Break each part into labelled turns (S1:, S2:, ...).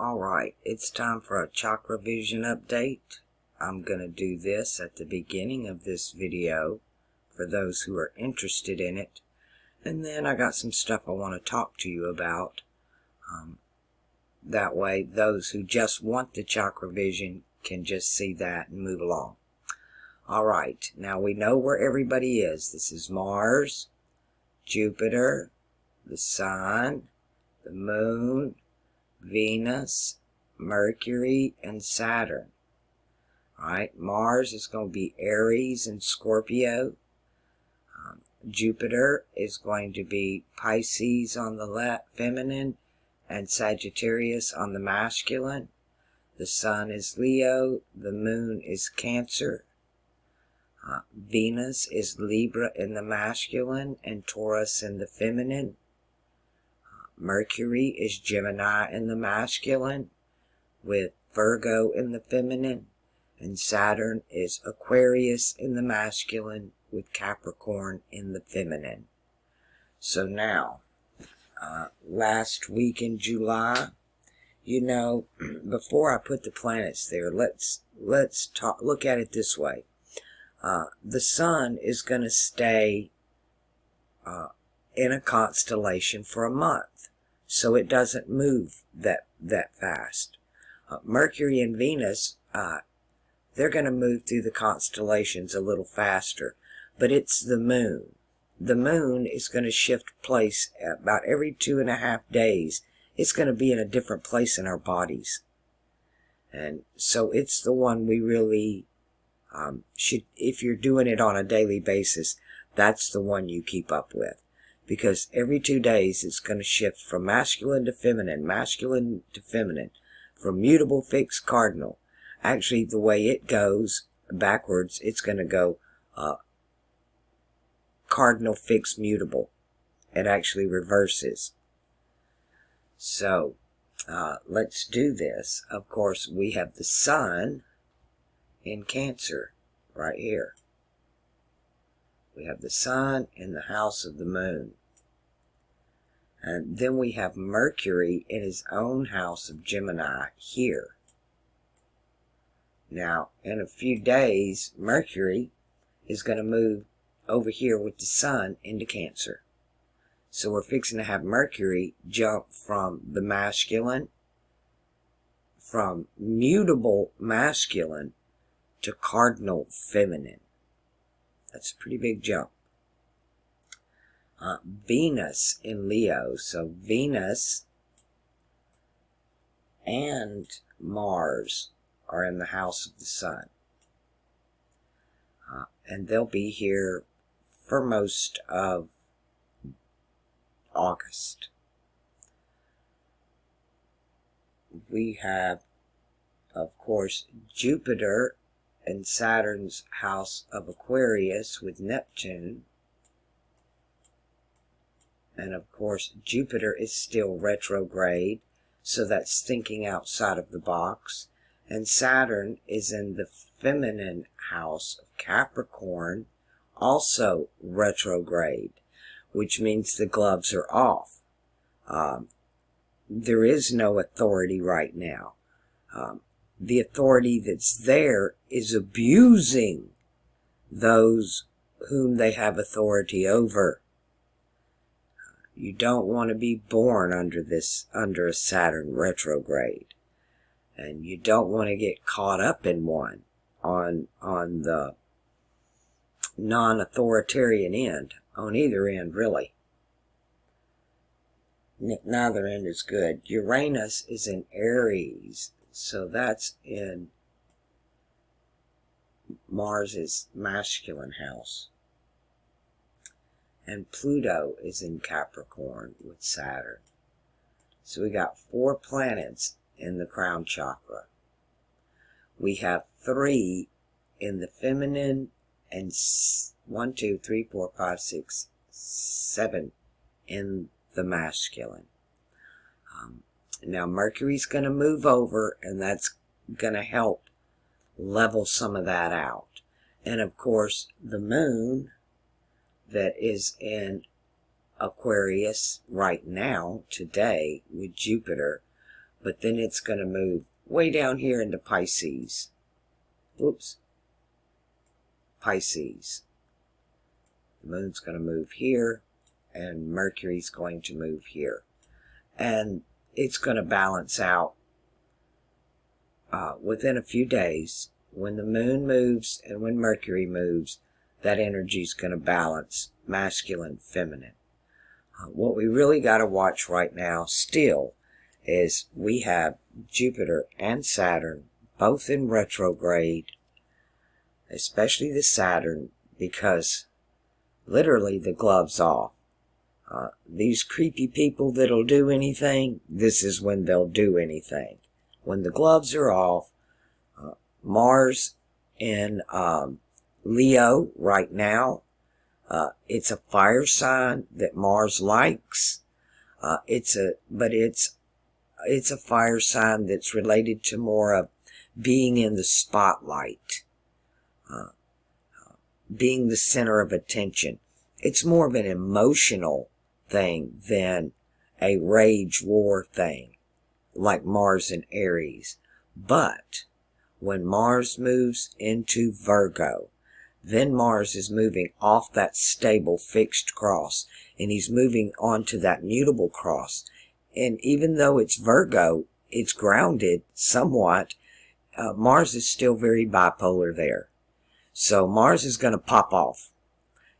S1: Alright, it's time for a chakra vision update. I'm going to do this at the beginning of this video for those who are interested in it. And then I got some stuff I want to talk to you about. That way those who just want the chakra vision can just see that and move along. Alright, now we know where everybody is. This is Mars, Jupiter, the Sun, the Moon, Venus, Mercury, and Saturn. Alright, Mars is going to be Aries and Scorpio. Jupiter is going to be Pisces on the feminine and Sagittarius on the masculine. The Sun is Leo, the Moon is Cancer. Venus is Libra in the masculine and Taurus in the feminine. Mercury is Gemini in the masculine with Virgo in the feminine, and Saturn is Aquarius in the masculine with Capricorn in the feminine. So now, last week in July, you know, before I put the planets there, let's look at it this way. The Sun is going to stay in a constellation for a month. So it doesn't move that fast. Mercury and Venus, they're going to move through the constellations a little faster. But it's the Moon. The Moon is going to shift place about every 2.5 days. It's going to be in a different place in our bodies. And so it's the one we really should, if you're doing it on a daily basis, that's the one you keep up with. Because every 2 days it's going to shift from masculine to feminine, from mutable, fixed, cardinal. Actually, the way it goes backwards, it's going to go cardinal, fixed, mutable. It actually reverses. So, let's do this. Of course, we have the Sun in Cancer right here. We have the Sun in the house of the Moon. And then we have Mercury in his own house of Gemini here. Now, in a few days, Mercury is going to move over here with the Sun into Cancer. So we're fixing to have Mercury jump from the masculine, from mutable masculine to cardinal feminine. That's a pretty big jump. Venus in Leo. So Venus and Mars are in the house of the Sun. And they'll be here for most of August. We have, of course, Jupiter in Saturn's house of Aquarius with Neptune. And of course, Jupiter is still retrograde, so that's thinking outside of the box. And Saturn is in the feminine house of Capricorn, also retrograde, which means the gloves are off. There is no authority right now. The authority that's there is abusing those whom they have authority over. You don't want to be born under a Saturn retrograde. And you don't want to get caught up in one on the non-authoritarian end, on either end really. Neither end is good. Uranus is in Aries, so that's in Mars's masculine house. And Pluto is in Capricorn with Saturn. So we got 4 planets in the crown chakra. We have 3 in the feminine and 1, 2, 3, 4, 5, 6, 7 in the masculine. Now Mercury's going to move over, and that's going to help level some of that out. And of course, the Moon that is in Aquarius right now, today, with Jupiter, but then it's going to move way down here into Pisces. Whoops. Pisces. The moon's going to move here, and Mercury's going to move here. And it's going to balance out within a few days. When the moon moves and when Mercury moves, that energy is going to balance masculine, feminine. What we really got to watch right now still is we have Jupiter and Saturn both in retrograde, especially the Saturn, because literally the glove's off. These creepy people that'll do anything, this is when they'll do anything. When the gloves are off, Mars in Leo right now, it's a fire sign that Mars likes. It's a fire sign that's related to more of being in the spotlight, being the center of attention. It's more of an emotional thing than a rage war thing, like Mars in Aries. But when Mars moves into Virgo, then Mars is moving off that stable fixed cross, and he's moving onto that mutable cross. And even though it's Virgo, it's grounded somewhat. Mars is still very bipolar there. So Mars is going to pop off.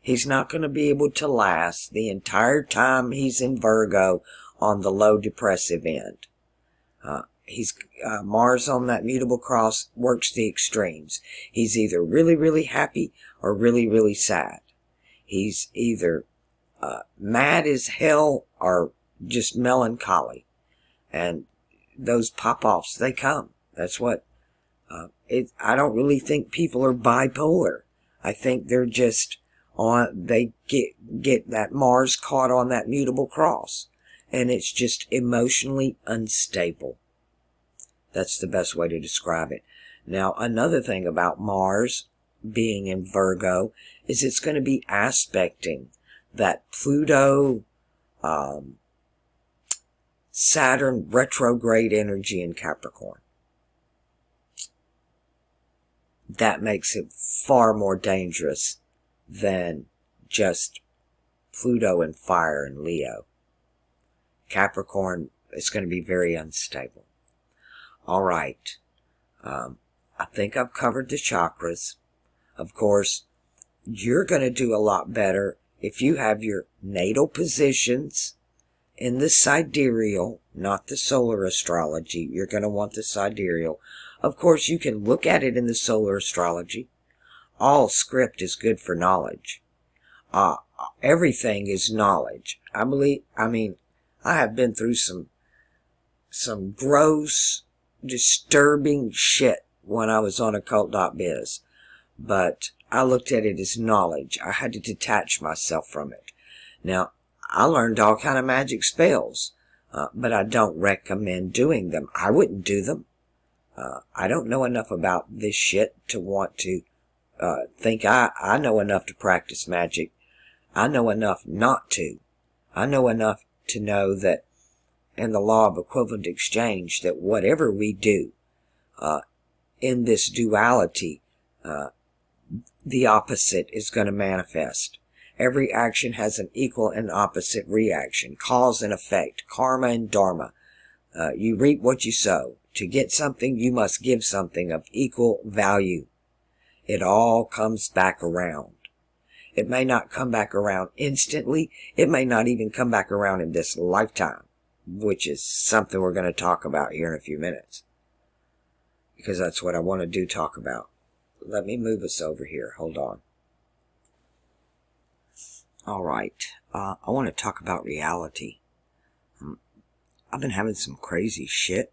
S1: He's not going to be able to last the entire time he's in Virgo on the low depressive end. Mars on that mutable cross works the extremes. He's either really, really happy or really, really sad. He's either mad as hell or just melancholy. And those pop-offs, they come. That's what... I don't really think people are bipolar. I think they're just they get that Mars caught on that mutable cross. And it's just emotionally unstable. That's the best way to describe it. Now, another thing about Mars being in Virgo is it's going to be aspecting that Pluto, Saturn retrograde energy in Capricorn. That makes it far more dangerous than just Pluto and fire and Leo. Capricorn is going to be very unstable. All right. I think I've covered the chakras. Of course, you're going to do a lot better if you have your natal positions in the sidereal, not the solar astrology. You're going to want the sidereal. Of course, you can look at it in the solar astrology. All script is good for knowledge. Everything is knowledge. I have been through some gross, disturbing shit when I was on occult.biz. But I looked at it as knowledge. I had to detach myself from it. Now, I learned all kind of magic spells, but I don't recommend doing them. I wouldn't do them. I don't know enough about this shit to want to think I know enough to practice magic. I know enough not to. I know enough to know that in the law of equivalent exchange, that whatever we do in this duality, the opposite is going to manifest. Every action has an equal and opposite reaction, cause and effect, karma and dharma. You reap what you sow. To get something, you must give something of equal value. It all comes back around. It may not come back around instantly. It may not even come back around in this lifetime, which is something we're going to talk about here in a few minutes. Because that's what I want to do, talk about. Let me move us over here. Hold on. All right. I want to talk about reality. I've been having some crazy shit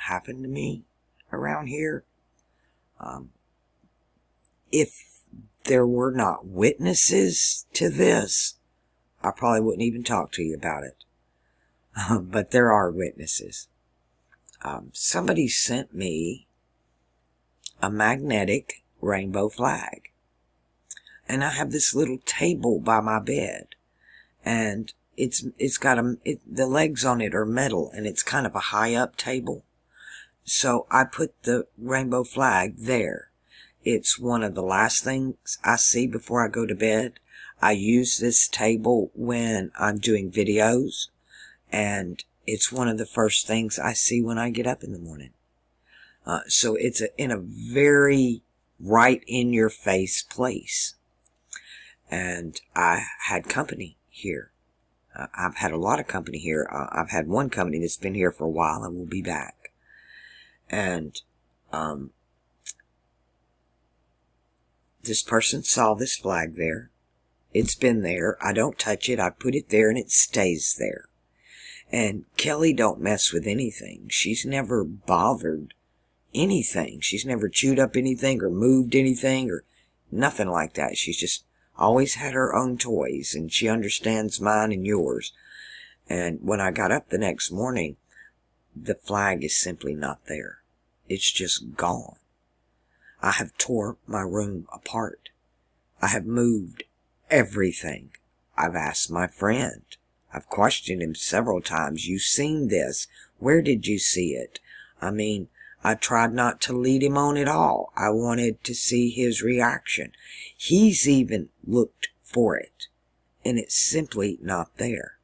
S1: happen to me around here. If there were not witnesses to this, I probably wouldn't even talk to you about it. But there are witnesses. Somebody sent me a magnetic rainbow flag. And I have this little table by my bed. And it's got the legs on it are metal, and it's kind of a high up table. So I put the rainbow flag there. It's one of the last things I see before I go to bed. I use this table when I'm doing videos, and it's one of the first things I see when I get up in the morning. So it's in a very right in your face place. And I had company here. I've had a lot of company here. I've had one company that's been here for a while and will be back. And this person saw this flag there. It's been there. I don't touch it. I put it there and it stays there. And Kelly don't mess with anything. She's never bothered anything. She's never chewed up anything or moved anything or nothing like that. She's just always had her own toys, and she understands mine and yours. And when I got up the next morning, the flag is simply not there. It's just gone. I have tore my room apart. I have moved everything. I've asked my friend. I've questioned him several times. You've seen this. Where did you see it? I mean, I tried not to lead him on at all. I wanted to see his reaction. He's even looked for it, and it's simply not there.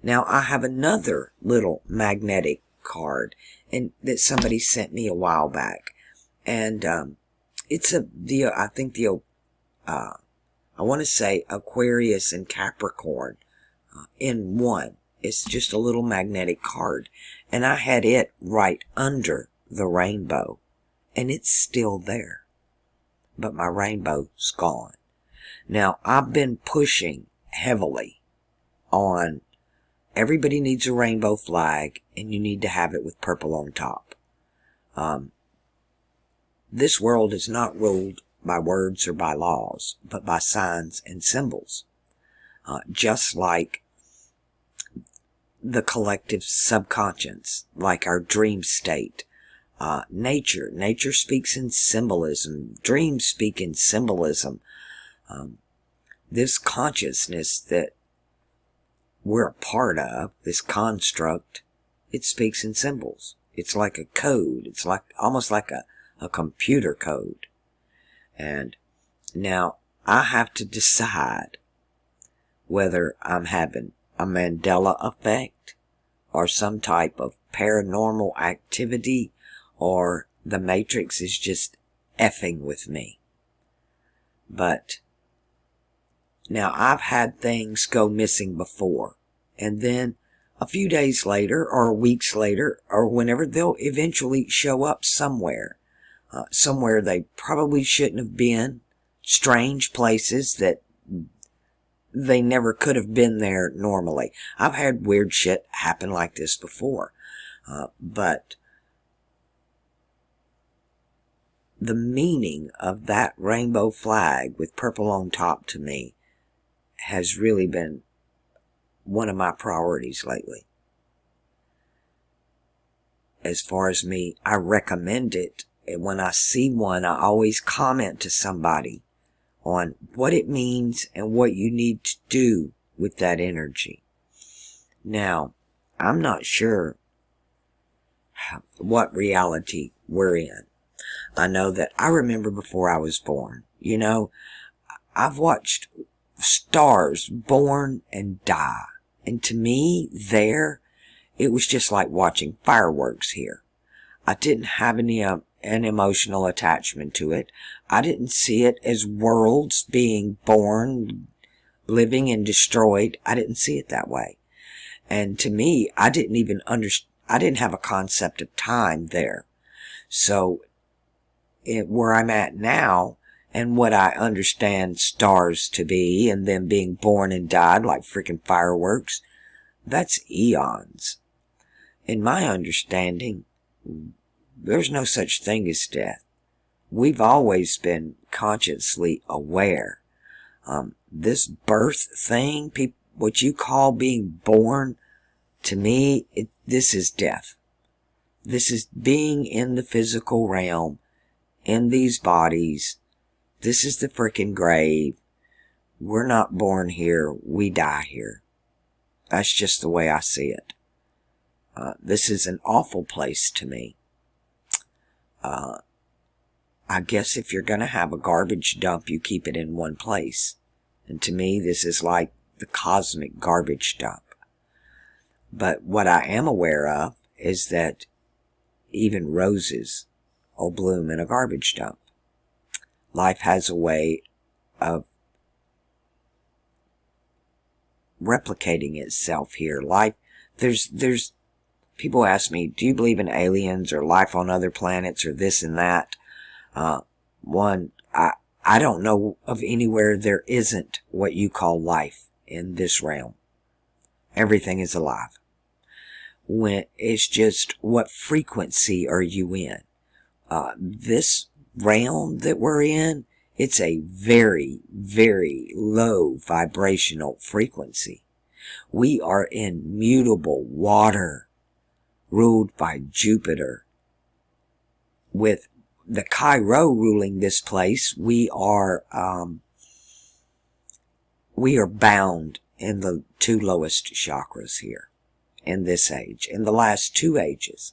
S1: Now, I have another little magnetic card and that somebody sent me a while back, and it's I want to say Aquarius and Capricorn in one. It's just a little magnetic card, and I had it right under the rainbow, and it's still there, but my rainbow's gone. Now, I've been pushing heavily on everybody needs a rainbow flag, and you need to have it with purple on top. This world is not ruled by words or by laws, but by signs and symbols. Just like the collective subconscious, like our dream state. Nature speaks in symbolism. Dreams speak in symbolism. This consciousness that we're a part of, this construct, it speaks in symbols. It's like a code. It's like almost like a computer code. And now I have to decide whether I'm having a Mandela effect or some type of paranormal activity, or the Matrix is just effing with me. But now I've had things go missing before, and then a few days later or weeks later or whenever they'll eventually show up somewhere, somewhere they probably shouldn't have been, strange places that they never could have been there normally. I've had weird shit happen like this before, but the meaning of that rainbow flag with purple on top to me has really been one of my priorities lately. As far as me, I recommend it. And when I see one, I always comment to somebody on what it means and what you need to do with that energy. Now, I'm not sure what reality we're in. I know that I remember before I was born, I've watched stars born and die. And to me, it was just like watching fireworks here. I didn't have an emotional attachment to it. I didn't see it as worlds being born, living, and destroyed. I didn't see it that way. And to me, I didn't have a concept of time there. So, where I'm at now, and what I understand stars to be, and them being born and died like freaking fireworks, that's eons. In my understanding, there's no such thing as death. We've always been consciously aware. This birth thing, what you call being born, to me, this is death. This is being in the physical realm, in these bodies. This is the frickin' grave. We're not born here. We die here. That's just the way I see it. This is an awful place to me. I guess if you're going to have a garbage dump, you keep it in one place. And to me, this is like the cosmic garbage dump. But what I am aware of is that even roses will bloom in a garbage dump. Life has a way of replicating itself here. Life, there's people ask me, do you believe in aliens or life on other planets or this and that? I don't know of anywhere there isn't what you call life in this realm. Everything is alive. When it's just what frequency are you in? This realm that we're in, it's a very, very low vibrational frequency. We are in mutable water, ruled by Jupiter. With the Cairo ruling this place, we are bound in the two lowest chakras here in this age. In the last 2 ages,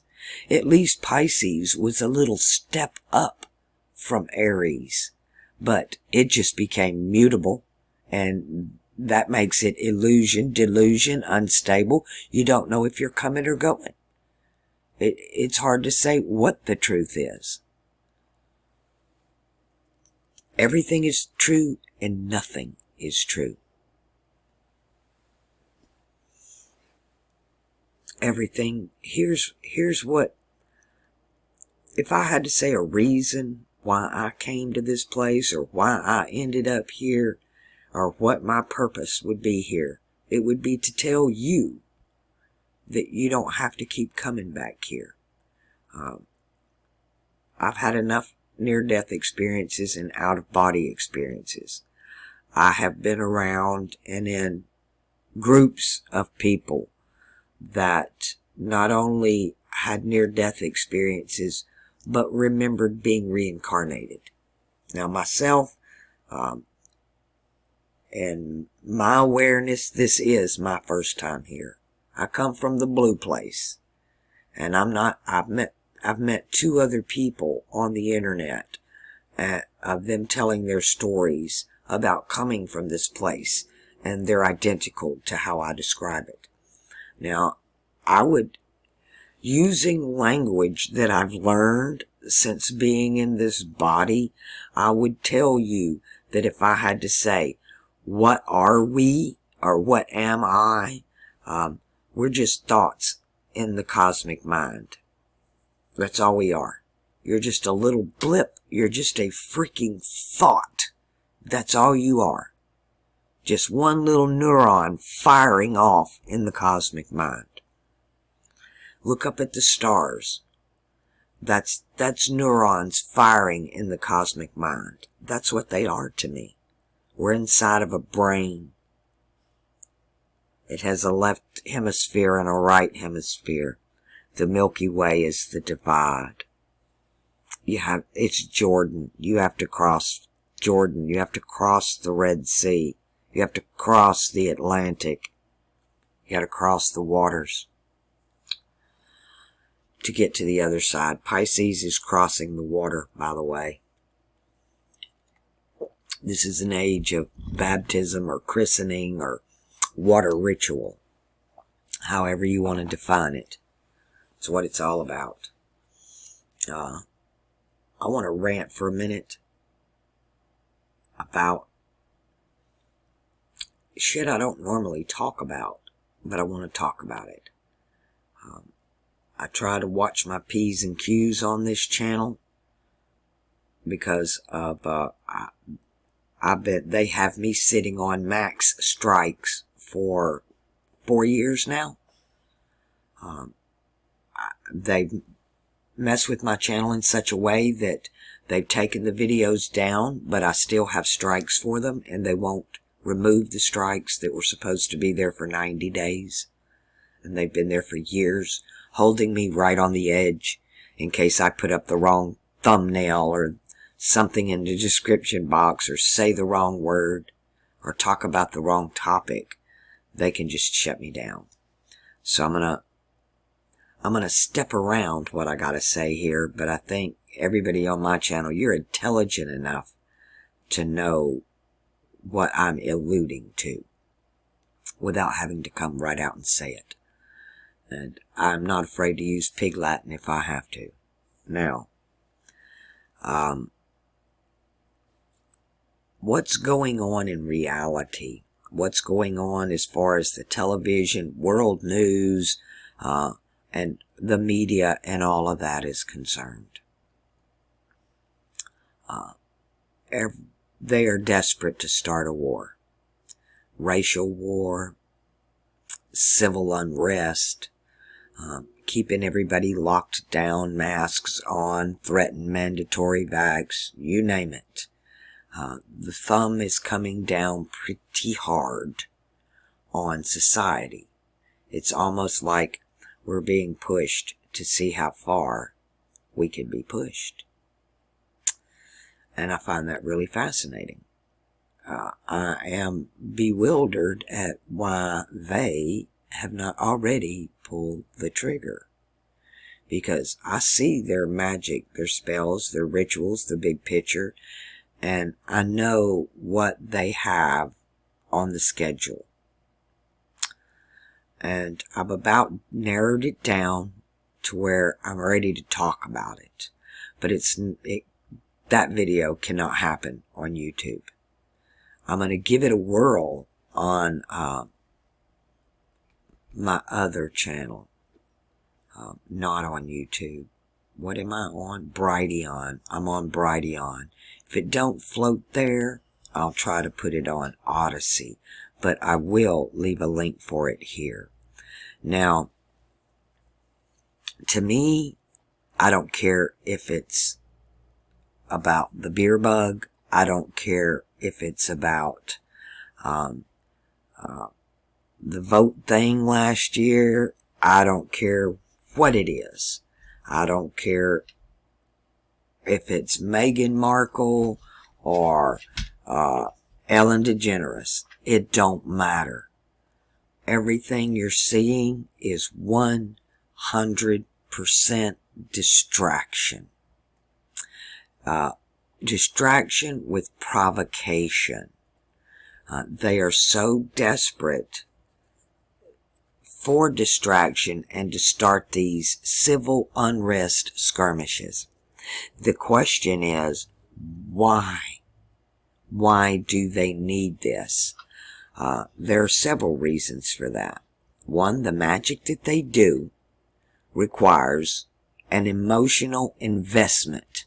S1: at least Pisces was a little step up from Aries, but it just became mutable, and that makes it illusion, delusion, unstable. You don't know if you're coming or going. It's hard to say what the truth is. Everything is true and nothing is true. Everything, here's what, if I had to say a reason why I came to this place or why I ended up here or what my purpose would be here, it would be to tell you that you don't have to keep coming back here. I've had enough near-death experiences and out-of-body experiences. I have been around and in groups of people that not only had near-death experiences, but remembered being reincarnated. Now myself, and my awareness, this is my first time here. I come from the blue place, and I've met 2 other people on the internet, of them telling their stories about coming from this place, and they're identical to how I describe it. Now, using language that I've learned since being in this body, I would tell you that if I had to say, what are we, or what am I, we're just thoughts in the cosmic mind. That's all we are. You're just a little blip. You're just a freaking thought. That's all you are. Just one little neuron firing off in the cosmic mind. Look up at the stars. That's neurons firing in the cosmic mind. That's what they are to me. We're inside of a brain. It has a left hemisphere and a right hemisphere. The Milky Way is the divide. It's Jordan. You have to cross Jordan. You have to cross the Red Sea. You have to cross the Atlantic. You got to cross the waters to get to the other side. Pisces is crossing the water, by the way. This is an age of baptism or christening or water ritual. However you want to define it. It's what it's all about. I want to rant for a minute about shit I don't normally talk about, but I want to talk about it. I try to watch my P's and Q's on this channel because of, I bet they have me sitting on max strikes for 4 years now. They've messed with my channel in such a way that they've taken the videos down, but I still have strikes for them, and they won't remove the strikes that were supposed to be there for 90 days. And they've been there for years, holding me right on the edge in case I put up the wrong thumbnail or something in the description box or say the wrong word or talk about the wrong topic. they can just shut me down. So I'm gonna step around what I gotta say here, but I think everybody on my channel, you're intelligent enough to know what I'm alluding to without having to come right out and say it. And I'm not afraid to use pig Latin if I have to. Now, what's going on in reality? What's going on as far as the television, world news, and the media and all of that is concerned? They are desperate to start a war. Racial war, civil unrest, keeping everybody locked down, masks on, threatened mandatory vax, you name it. The thumb is coming down pretty hard on society. It's almost like we're being pushed to see how far we can be pushed. And I find that really fascinating. I am bewildered at why they have not already pulled the trigger. Because I see their magic, their spells, their rituals, the big picture, and I know what they have on the schedule. And I've about narrowed it down to where I'm ready to talk about it. But that video cannot happen on YouTube. I'm going to give it a whirl on my other channel. Not on YouTube. What am I on? Brighteon. I'm on Brighteon. If it don't float there, I'll try to put it on Odyssey. But I will leave a link for it here. Now, to me, I don't care if it's about the beer bug. I don't care if it's about the vote thing last year. I don't care what it is. I don't care if it's Meghan Markle or Ellen DeGeneres. It don't matter. Everything you're seeing is 100% distraction. Distraction with provocation. They are so desperate for distraction and to start these civil unrest skirmishes. The question is, why? Why do they need this? There are several reasons for that. One, the magic that they do requires an emotional investment.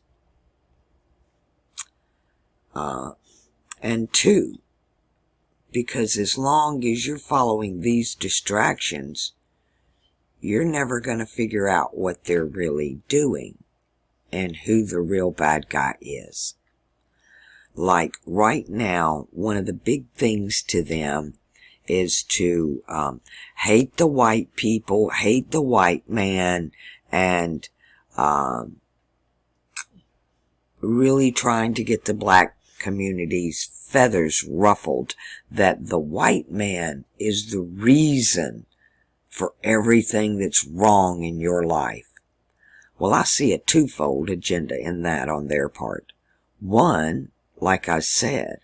S1: And two, because as long as you're following these distractions, you're never going to figure out what they're really doing and who the real bad guy is. Like right now, one of the big things to them is to hate the white people, hate the white man, and really trying to get the black community's feathers ruffled that the white man is the reason for everything that's wrong in your life. Well, I see a twofold agenda in that on their part. One, like I said,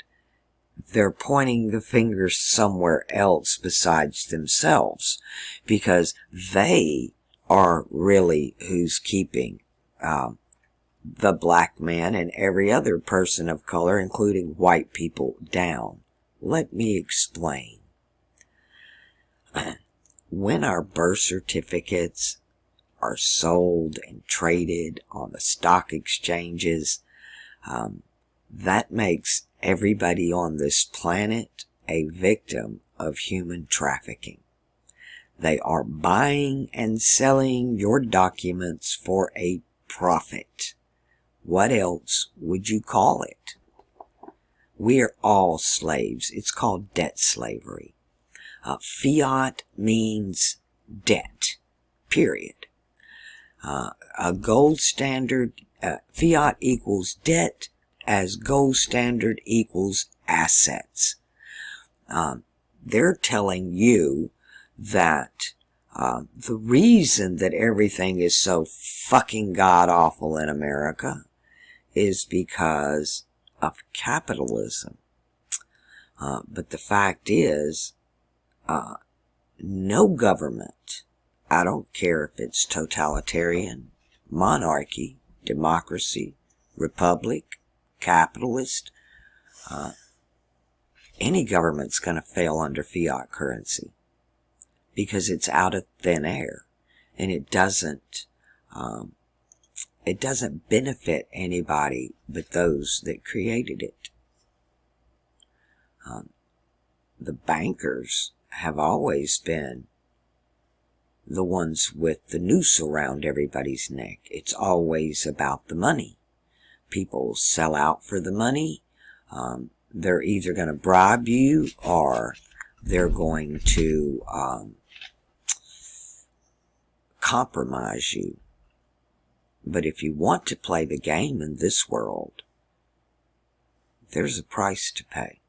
S1: they're pointing the fingers somewhere else besides themselves, because they are really who's keeping the black man and every other person of color, including white people, down. Let me explain. When our birth certificates are sold and traded on the stock exchanges, that makes everybody on this planet a victim of human trafficking. They are buying and selling your documents for a profit. What else would you call it? We are all slaves. It's called debt slavery. Fiat means debt, period. A gold standard, fiat equals debt, as gold standard equals assets. they're telling you that the reason that everything is so fucking god-awful in America is because of capitalism. But the fact is, no government, I don't care if it's totalitarian, monarchy, democracy, republic, capitalist, any government's going to fail under fiat currency because it's out of thin air, and it doesn't benefit anybody but those that created it. The bankers have always been the ones with the noose around everybody's neck. It's always about the money. People sell out for the money. They're either going to bribe you or they're going to compromise you. But if you want to play the game in this world, there's a price to pay.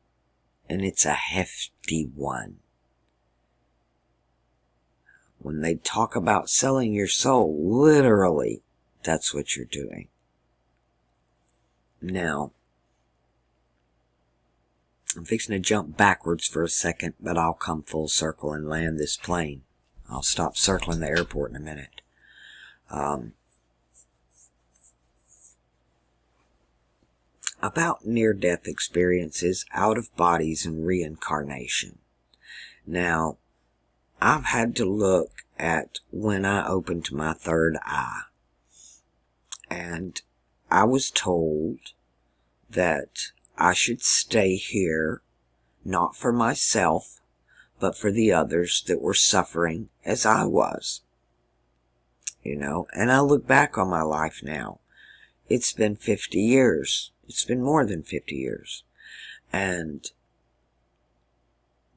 S1: And it's a hefty one. When they talk about selling your soul, literally, that's what you're doing. Now, I'm fixing to jump backwards for a second, but I'll come full circle and land this plane. I'll stop circling the airport in a minute. About near-death experiences, out-of-bodies, and reincarnation. Now, I've had to look at when I opened my third eye. And I was told that I should stay here, not for myself, but for the others that were suffering as I was. You know, and I look back on my life now. It's been 50 years. It's been more than 50 years. And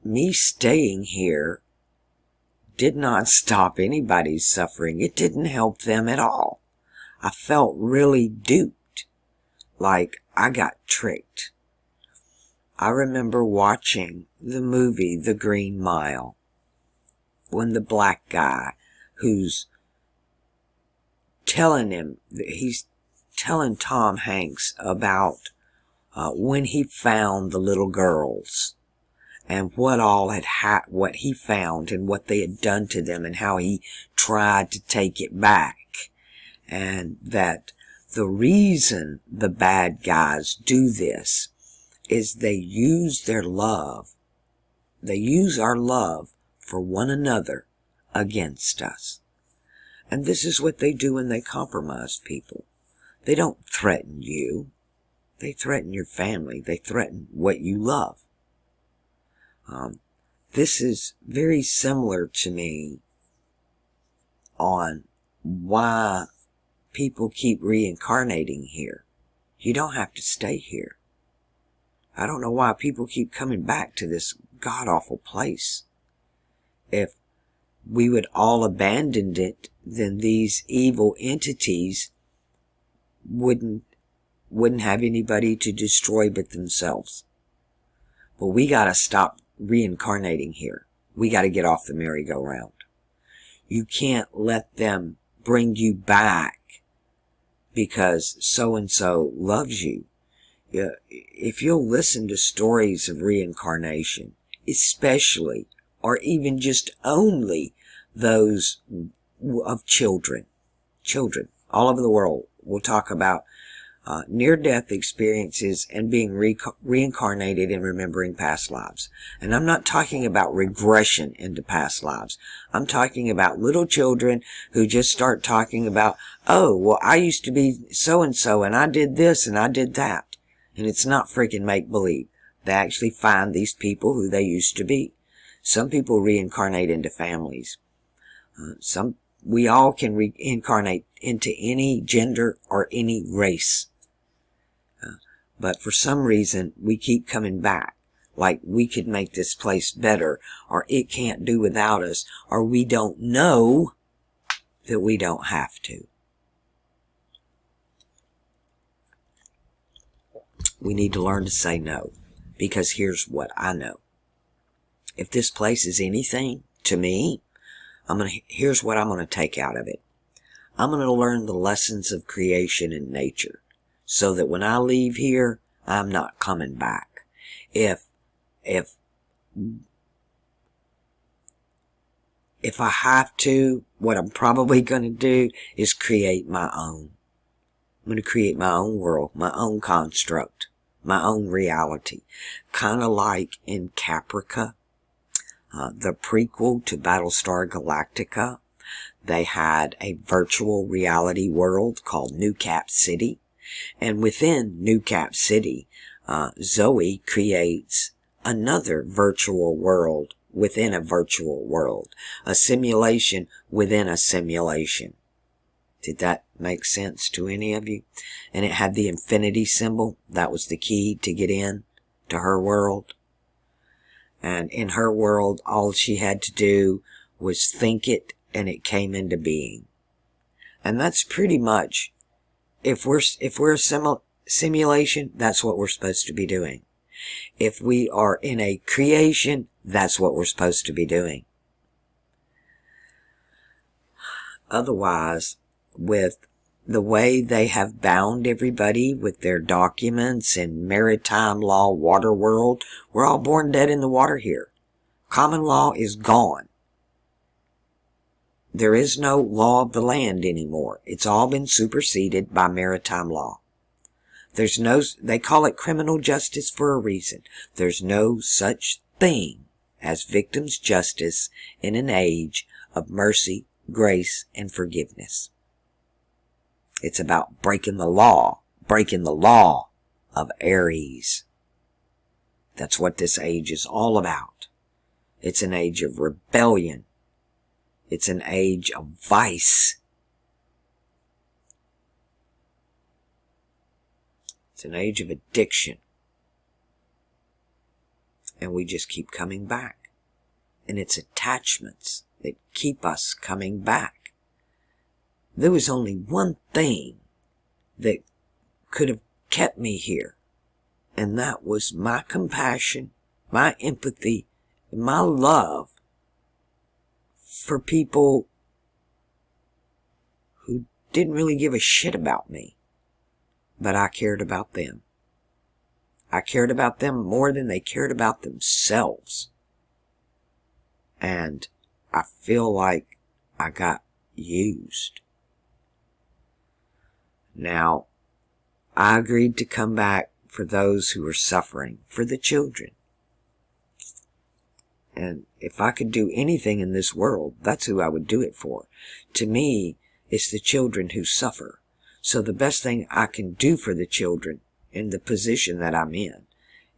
S1: me staying here did not stop anybody's suffering. It didn't help them at all. I felt really duped. Like I got tricked. I remember watching the movie The Green Mile, when the black guy who's he's telling Tom Hanks about when he found the little girls and what what he found and what they had done to them and how he tried to take it back, and that the reason the bad guys do this is they use their love. They use our love for one another against us. And this is what they do when they compromise people. They don't threaten you. They threaten your family. They threaten what you love. This is very similar to me on why people keep reincarnating here. You don't have to stay here. I don't know why people keep coming back to this god-awful place. If we would all abandon it, then these evil entities wouldn't have anybody to destroy but themselves. But we gotta stop reincarnating here. We gotta get off the merry-go-round. You can't let them bring you back because so-and-so loves you. If you'll listen to stories of reincarnation, especially, or even just only those of children all over the world, will talk about near-death experiences and being reincarnated and remembering past lives. And I'm not talking about regression into past lives. I'm talking about little children who just start talking about, oh, well, I used to be so-and-so and I did this and I did that. And it's not freaking make-believe. They actually find these people who they used to be. Some people reincarnate into families. We all can reincarnate into any gender or any race. But for some reason, we keep coming back. Like we could make this place better, or it can't do without us, or we don't know that we don't have to. We need to learn to say no, because here's what I know. if this place is anything to me, here's what I'm going to take out of it. I'm going to learn the lessons of creation and nature, so that when I leave here, I'm not coming back. If I have to, what I'm probably going to do is create my own. I'm going to create my own world, my own construct, my own reality. Kind of like in Caprica, the prequel to Battlestar Galactica. They had a virtual reality world called New Cap City. And within New Cap City, Zoe creates another virtual world within a virtual world. A simulation within a simulation. Did that make sense to any of you? And it had the infinity symbol. That was the key to get in to her world. And in her world, all she had to do was think it, and it came into being. And that's pretty much, if we're a simulation, that's what we're supposed to be doing. If we are in a creation, that's what we're supposed to be doing. Otherwise, with the way they have bound everybody with their documents and maritime law water world, we're all born dead in the water here. Common law is gone. There is no law of the land anymore. It's all been superseded by maritime law. There's no, they call it criminal justice for a reason. There's no such thing as victims' justice in an age of mercy, grace, and forgiveness. It's about breaking the law of Aries. That's what this age is all about. It's an age of rebellion. It's an age of vice. It's an age of addiction. And we just keep coming back. And it's attachments that keep us coming back. There was only one thing that could have kept me here. And that was my compassion, my empathy, and my love for people who didn't really give a shit about me. But I cared about them. I cared about them more than they cared about themselves. And I feel like I got used. Now, I agreed to come back for those who were suffering, for the children. And if I could do anything in this world, that's who I would do it for. To me, it's the children who suffer. So the best thing I can do for the children in the position that I'm in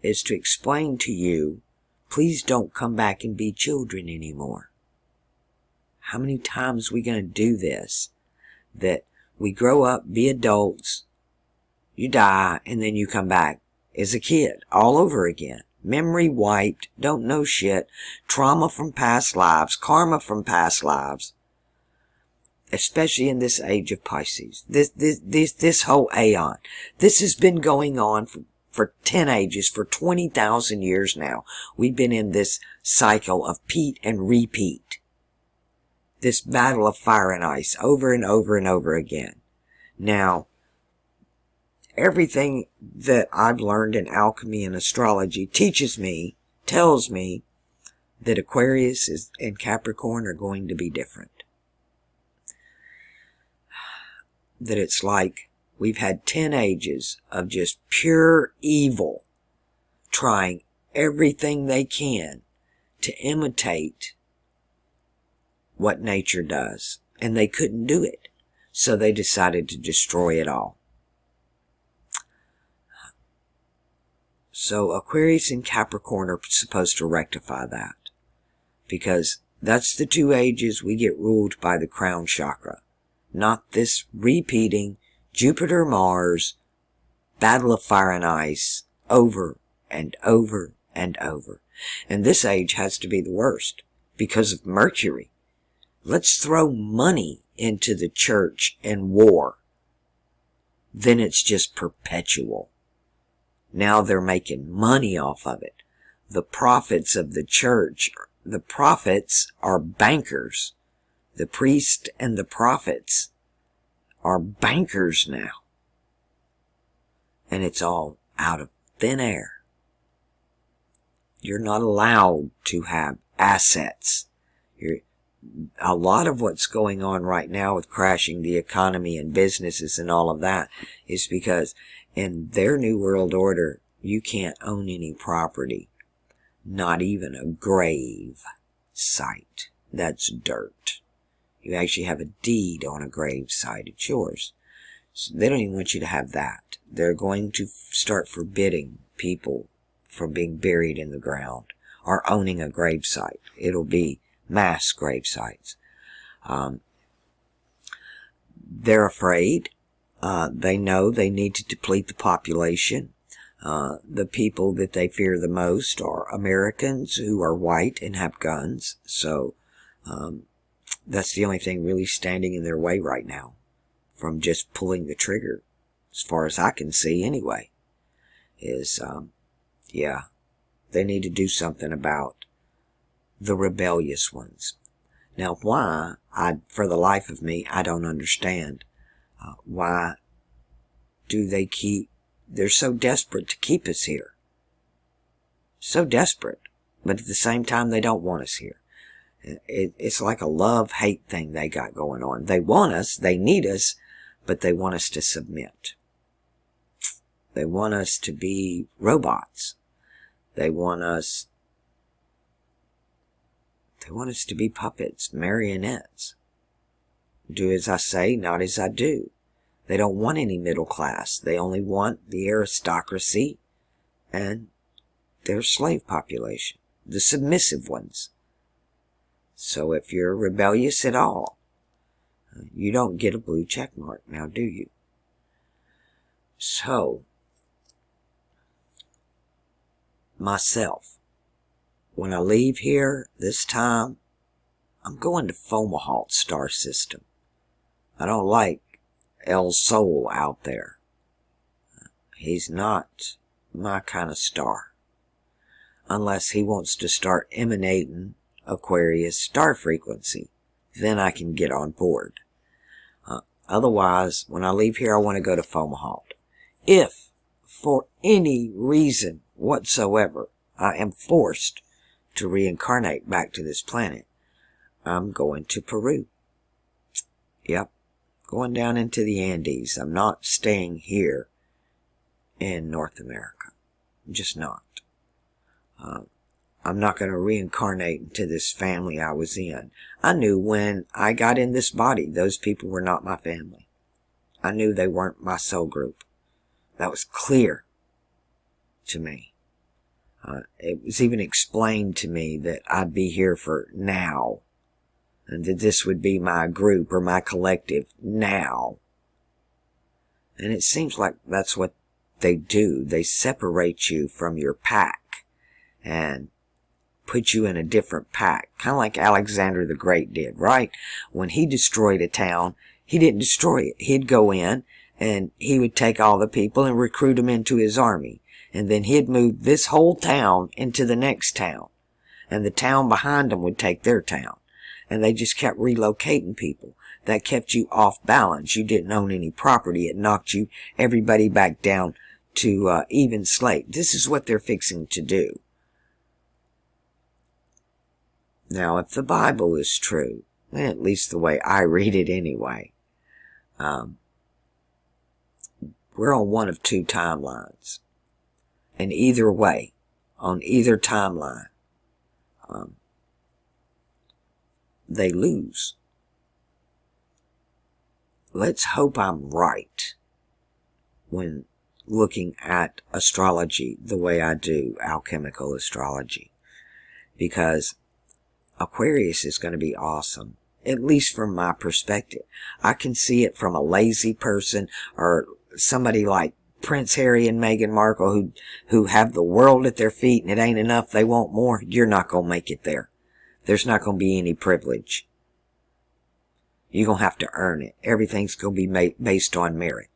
S1: is to explain to you, please don't come back and be children anymore. How many times are we going to do this? That we grow up, be adults, you die, and then you come back as a kid all over again. Memory wiped, don't know shit, trauma from past lives, karma from past lives. Especially in this age of Pisces. This whole aeon. This has been going on for 10 ages, for 20,000 years now. We've been in this cycle of repeat and repeat. This battle of fire and ice over and over and over again. Now, everything that I've learned in alchemy and astrology tells me that Aquarius and Capricorn are going to be different. That it's like we've had 10 ages of just pure evil, trying everything they can to imitate what nature does. And they couldn't do it. So they decided to destroy it all. So Aquarius and Capricorn are supposed to rectify that. Because that's the 2 ages we get ruled by the crown chakra. Not this repeating Jupiter-Mars battle of fire and ice over and over and over. And this age has to be the worst because of Mercury. Let's throw money into the church and war. Then it's just perpetual. Now they're making money off of it. the prophets of the church, the prophets are bankers. The priests and the prophets are bankers now. And it's all out of thin air. You're not allowed to have assets. A lot of what's going on right now with crashing the economy and businesses and all of that is because in their New World Order, you can't own any property. Not even a grave site. That's dirt. You actually have a deed on a grave site. It's yours. So they don't even want you to have that. They're going to start forbidding people from being buried in the ground or owning a grave site. It'll be mass grave sites. They're afraid. They know they need to deplete the population. The people that they fear the most are Americans who are white and have guns. So that's the only thing really standing in their way right now from just pulling the trigger, as far as I can see anyway, is, yeah, they need to do something about the rebellious ones. Now, why, for the life of me, I don't understand. Why do they they're so desperate to keep us here. So desperate. But at the same time, they don't want us here. It's like a love-hate thing they got going on. They want us, they need us, but they want us to submit. They want us to be robots. They want us to be puppets, marionettes. Do as I say, not as I do. They don't want any middle class. They only want the aristocracy and their slave population, the submissive ones. So if you're rebellious at all, you don't get a blue check mark now, do you? So, myself, when I leave here this time, I'm going to Fomalhaut star system. I don't like El Sol out there. He's not my kind of star. Unless he wants to start emanating Aquarius star frequency. Then I can get on board. Otherwise, when I leave here, I want to go to Fomalhaut. If, for any reason whatsoever, I am forced to reincarnate back to this planet, I'm going to Peru. Yep. Going down into the Andes. I'm not staying here in North America. I'm just not. I'm not going to reincarnate into this family I was in. I knew when I got in this body, those people were not my family. I knew they weren't my soul group. That was clear to me. It was even explained to me that I'd be here for now. And that this would be my group or my collective now. And it seems like that's what they do. They separate you from your pack and put you in a different pack. Kind of like Alexander the Great did, right? When he destroyed a town, he didn't destroy it. He'd go in and he would take all the people and recruit them into his army. And then he'd move this whole town into the next town. And the town behind them would take their town. And they just kept relocating people. That kept you off balance. You didn't own any property. It knocked you, everybody back down to even slate. This is what they're fixing to do. Now, if the Bible is true, at least the way I read it anyway, we're on one of two timelines. And either way, on either timeline, they lose. Let's hope I'm right when looking at astrology the way I do, alchemical astrology. Because Aquarius is going to be awesome, at least from my perspective. I can see it from a lazy person or somebody like Prince Harry and Meghan Markle who have the world at their feet and it ain't enough, they want more. You're not going to make it there. There's not going to be any privilege. You're going to have to earn it. Everything's going to be based on merit.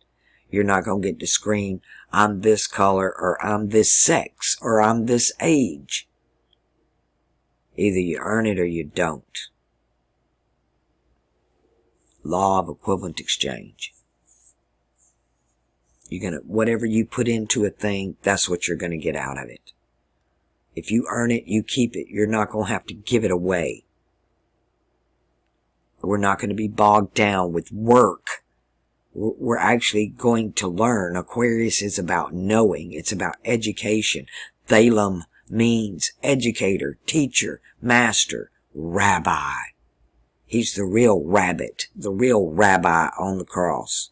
S1: You're not going to get to scream, I'm this color, or I'm this sex, or I'm this age. Either you earn it or you don't. Law of equivalent exchange. Whatever you put into a thing, that's what you're going to get out of it. If you earn it, you keep it. You're not going to have to give it away. We're not going to be bogged down with work. We're actually going to learn. Aquarius is about knowing. It's about education. Thalum means educator, teacher, master, rabbi. He's the real rabbit, the real rabbi on the cross.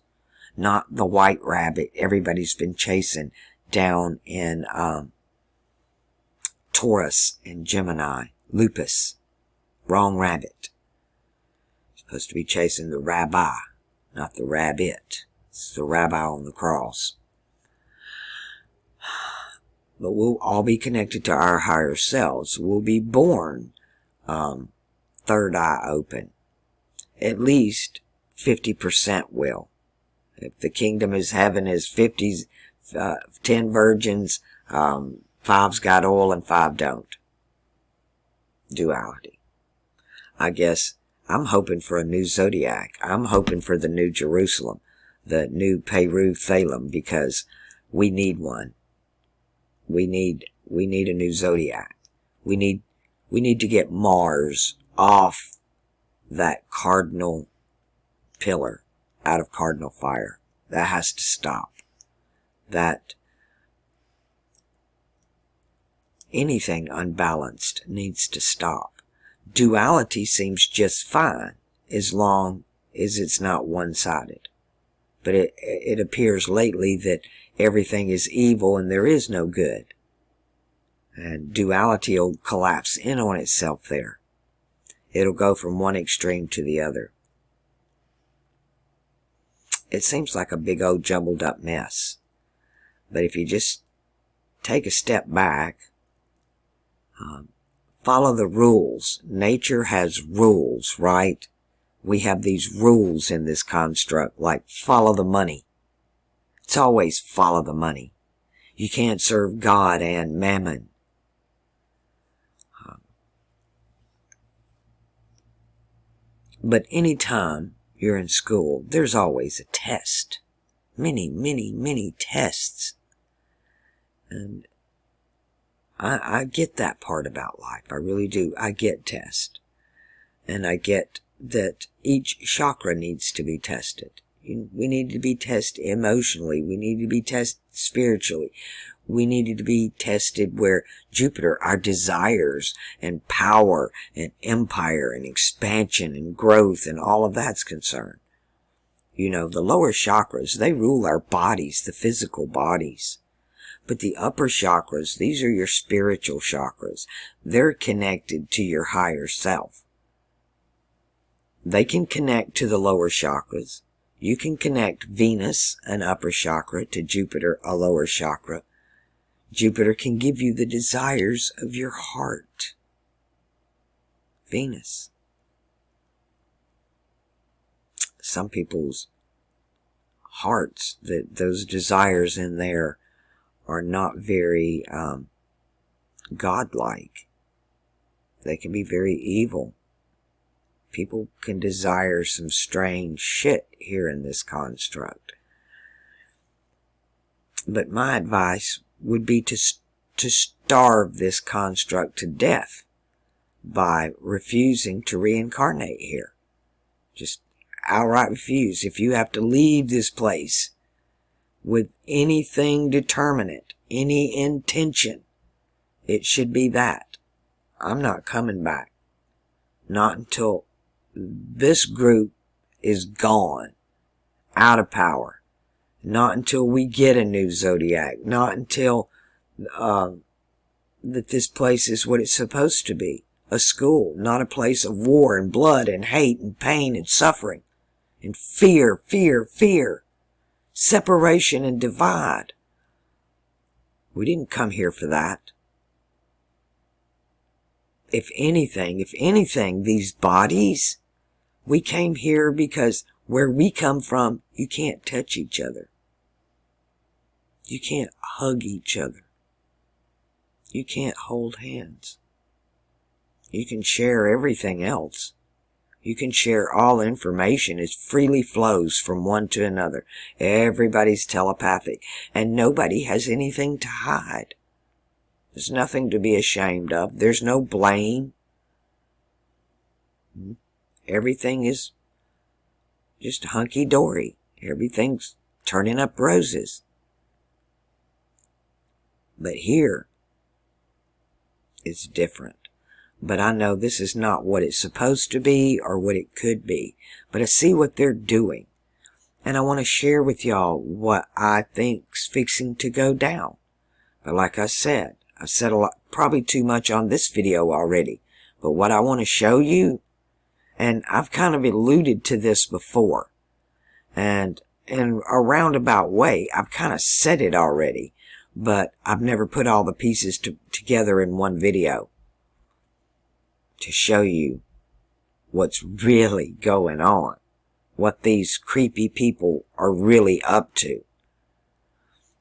S1: Not the white rabbit everybody's been chasing down in Taurus and Gemini. Lupus. Wrong rabbit. Supposed to be chasing the rabbi, not the rabbit. It's the rabbi on the cross. But we'll all be connected to our higher selves. We'll be born third eye open. At least 50% will. If the kingdom is heaven is 50, 10 virgins, 5's got oil and 5 don't. Duality. I guess I'm hoping for a new zodiac. I'm hoping for the new Jerusalem, the new Peru Thalum, because we need one. We need a new zodiac. We need to get Mars off that cardinal pillar, out of cardinal fire. That has to stop. That anything unbalanced needs to stop. Duality seems just fine as long as it's not one-sided. But it appears lately that everything is evil and there is no good. And duality will collapse in on itself there. It'll go from one extreme to the other. It seems like a big old jumbled up mess. But if you just take a step back, follow the rules. Nature has rules, right? We have these rules in this construct, like follow the money. It's always follow the money. You can't serve God and mammon. But anytime you're in school, there's always a test. Many, many, many tests. And I get that part about life. I really do. I get tests. And I get that each chakra needs to be tested. We need to be tested emotionally. We need to be tested spiritually. We needed to be tested where Jupiter, our desires and power and empire and expansion and growth and all of that's concerned. You know, the lower chakras, they rule our bodies, the physical bodies. But the upper chakras, these are your spiritual chakras. They're connected to your higher self. They can connect to the lower chakras. You can connect Venus, an upper chakra, to Jupiter, a lower chakra. Jupiter can give you the desires of your heart. Venus. Some people's hearts, those desires in there are not very godlike. They can be very evil. People can desire some strange shit here in this construct. But my advice would be to starve this construct to death by refusing to reincarnate here. Just outright refuse. If you have to leave this place with anything determinate, any intention, it should be that. I'm not coming back. Not until this group is gone, out of power. Not until we get a new zodiac. Not until that this place is what it's supposed to be. A school, not a place of war and blood and hate and pain and suffering. And fear, fear, fear. Separation and divide. We didn't come here for that. If anything, these bodies, we came here because where we come from, you can't touch each other. You can't hug each other. You can't hold hands. You can share everything else. You can share all information. It freely flows from one to another. Everybody's telepathic, and nobody has anything to hide. There's nothing to be ashamed of. There's no blame. Everything is just hunky-dory. Everything's turning up roses. But here, it's different. But I know this is not what it's supposed to be or what it could be. But I see what they're doing. And I want to share with y'all what I think's fixing to go down. But like I said, I've said a lot, probably too much on this video already. But what I want to show you, and I've kind of alluded to this before, and in a roundabout way, I've kind of said it already, but I've never put all the pieces together in one video to show you what's really going on, what these creepy people are really up to.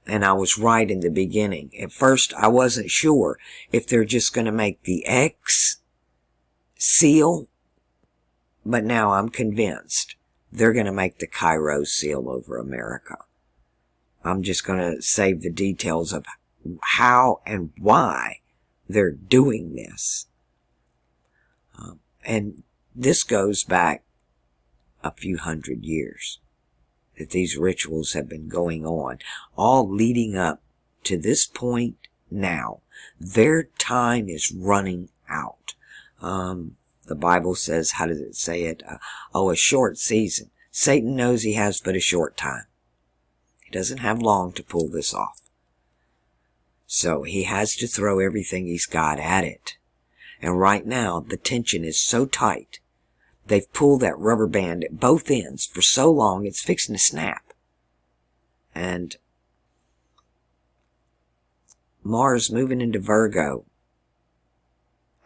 S1: And I was right in the beginning. At first, I wasn't sure if they're just going to make the X seal, but now I'm convinced they're going to make the Cairo seal over America. I'm just going to save the details of how and why they're doing this. And this goes back a few hundred years that these rituals have been going on, all leading up to this point now. Their time is running out. The Bible says, how does it say it? A short season. Satan knows he has but a short time. He doesn't have long to pull this off. So he has to throw everything he's got at it. And right now, the tension is so tight. They've pulled that rubber band at both ends for so long, it's fixing to snap. And Mars moving into Virgo,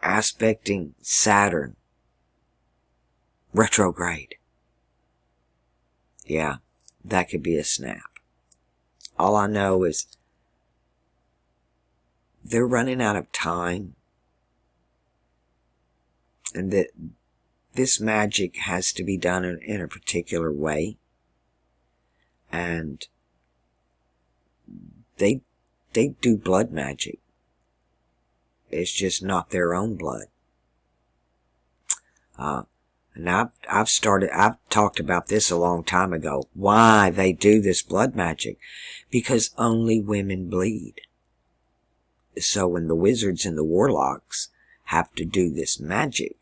S1: aspecting Saturn, retrograde. Yeah, that could be a snap. All I know is they're running out of time, and that this magic has to be done in a particular way. And they do blood magic. It's just not their own blood. And I've talked about this a long time ago. Why they do this blood magic? Because only women bleed. So when the wizards and the warlocks have to do this magic,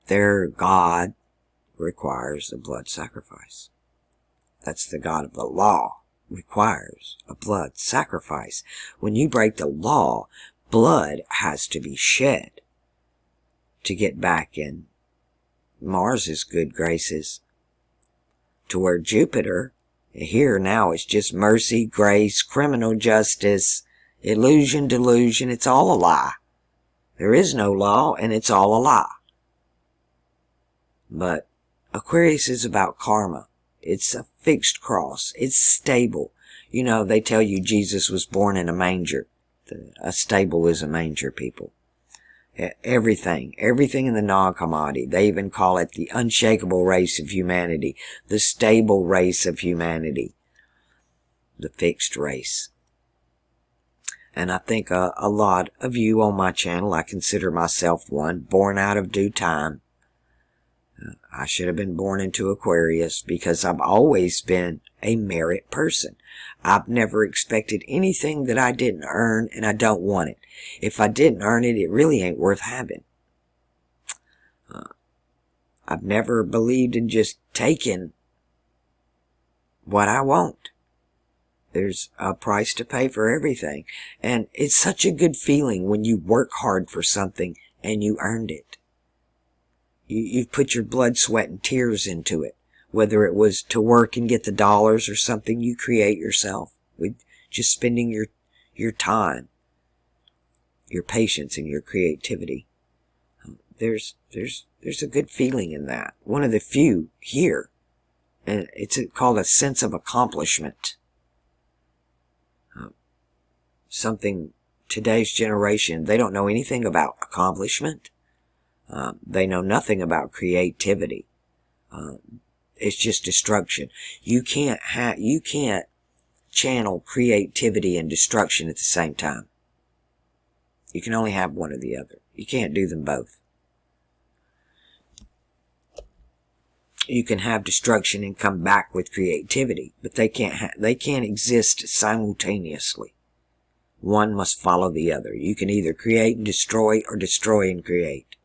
S1: their god requires a blood sacrifice. That's the god of the law, requires a blood sacrifice. When you break the law, blood has to be shed to get back in Mars's good graces. To where Jupiter, here now, is just mercy, grace, criminal justice, illusion, delusion. It's all a lie. There is no law, and it's all a lie. But Aquarius is about karma. It's a fixed cross. It's stable. You know, they tell you Jesus was born in a manger. A stable is a manger, people. Everything in the non-commodity. They even call it the unshakable race of humanity. The stable race of humanity. The fixed race. And I think a lot of you on my channel, I consider myself one, born out of due time. I should have been born into Aquarius because I've always been a merit person. I've never expected anything that I didn't earn, and I don't want it. If I didn't earn it, it really ain't worth having. I've never believed in just taking what I want. There's a price to pay for everything. And it's such a good feeling when you work hard for something and you earned it. You've put your blood, sweat, and tears into it. Whether it was to work and get the dollars or something you create yourself. With just spending your time, your patience, and your creativity. There's a good feeling in that. One of the few here and it's called a sense of accomplishment. Something today's generation, they don't know anything about accomplishment. They know nothing about creativity. It's just destruction. You can't channel creativity and destruction at the same time. You can only have one or the other. You can't do them both. You can have destruction and come back with creativity, but they can't exist simultaneously. One must follow the other. You can either create and destroy, or destroy and create.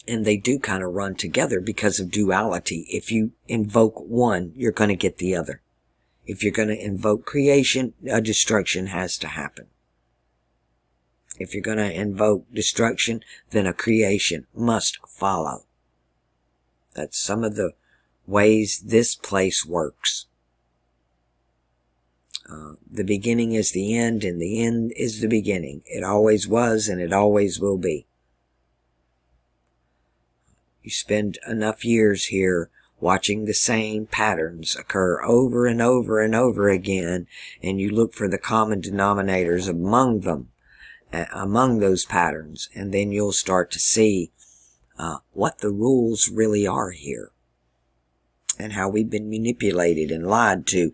S1: And they do kind of run together because of duality. If you invoke one, you're going to get the other. If you're going to invoke creation, a destruction has to happen. If you're going to invoke destruction, then a creation must follow. That's some of the ways this place works. The beginning is the end, and the end is the beginning. It always was, and it always will be. You spend enough years here watching the same patterns occur over and over and over again, and you look for the common denominators among them, among those patterns, and then you'll start to see what the rules really are here, and how we've been manipulated and lied to.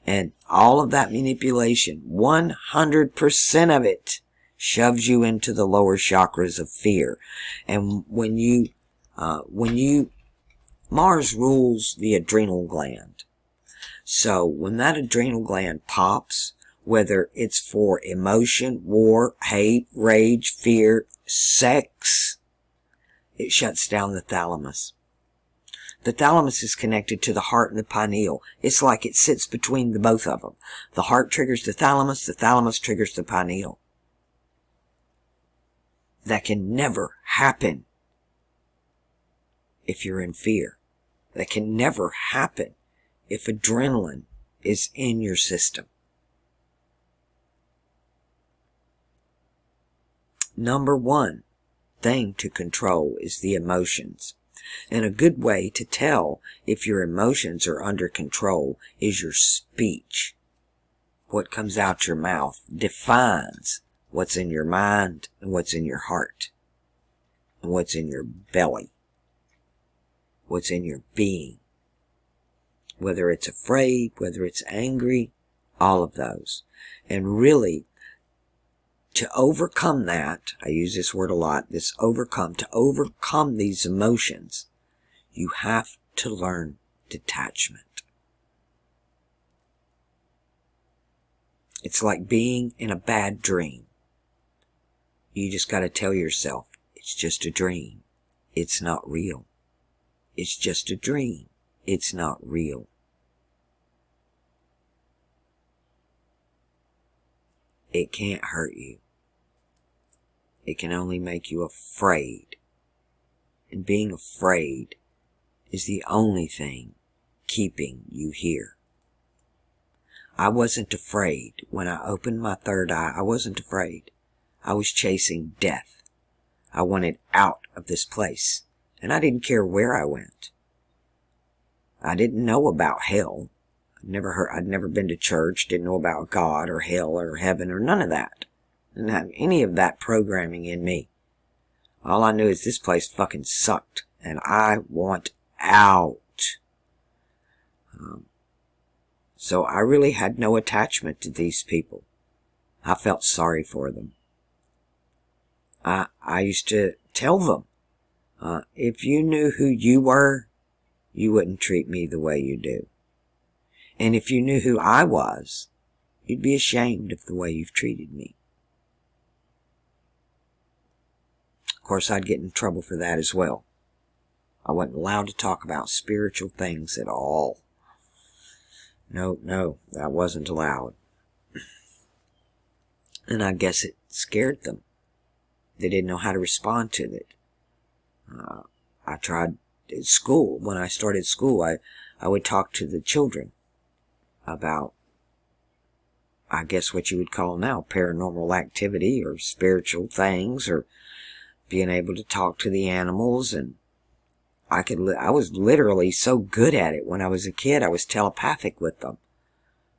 S1: And all of that manipulation, 100% of it, shoves you into the lower chakras of fear. And when Mars rules the adrenal gland. So when that adrenal gland pops, whether it's for emotion, war, hate, rage, fear, sex, it shuts down the thalamus. The thalamus is connected to the heart and the pineal. It's like it sits between the both of them. The heart triggers the thalamus triggers the pineal. That can never happen if you're in fear. That can never happen if adrenaline is in your system. Number one thing to control is the emotions. And a good way to tell if your emotions are under control is your speech. What comes out your mouth defines what's in your mind and what's in your heart and what's in your belly, what's in your being. Whether it's afraid, whether it's angry, all of those. And really, to overcome that, I use this word a lot, to overcome these emotions, you have to learn detachment. It's like being in a bad dream. You just got to tell yourself, it's just a dream. It's not real. It's just a dream. It's not real. It can't hurt you. It can only make you afraid. And being afraid is the only thing keeping you here. I wasn't afraid. When I opened my third eye, I wasn't afraid. I was chasing death. I wanted out of this place. And I didn't care where I went. I didn't know about hell. I'd never been to church, didn't know about God or hell or heaven or none of that. Didn't have any of that programming in me. All I knew is this place fucking sucked, and I want out. So I really had no attachment to these people. I felt sorry for them. I used to tell them, if you knew who you were, you wouldn't treat me the way you do. And if you knew who I was, you'd be ashamed of the way you've treated me. Of course, I'd get in trouble for that as well. I wasn't allowed to talk about spiritual things at all. No, that wasn't allowed. And I guess it scared them. They didn't know how to respond to it. I tried at school. When I started school, I would talk to the children about, I guess what you would call now paranormal activity or spiritual things or being able to talk to the animals, and I was literally so good at it when I was a kid. I was telepathic with them,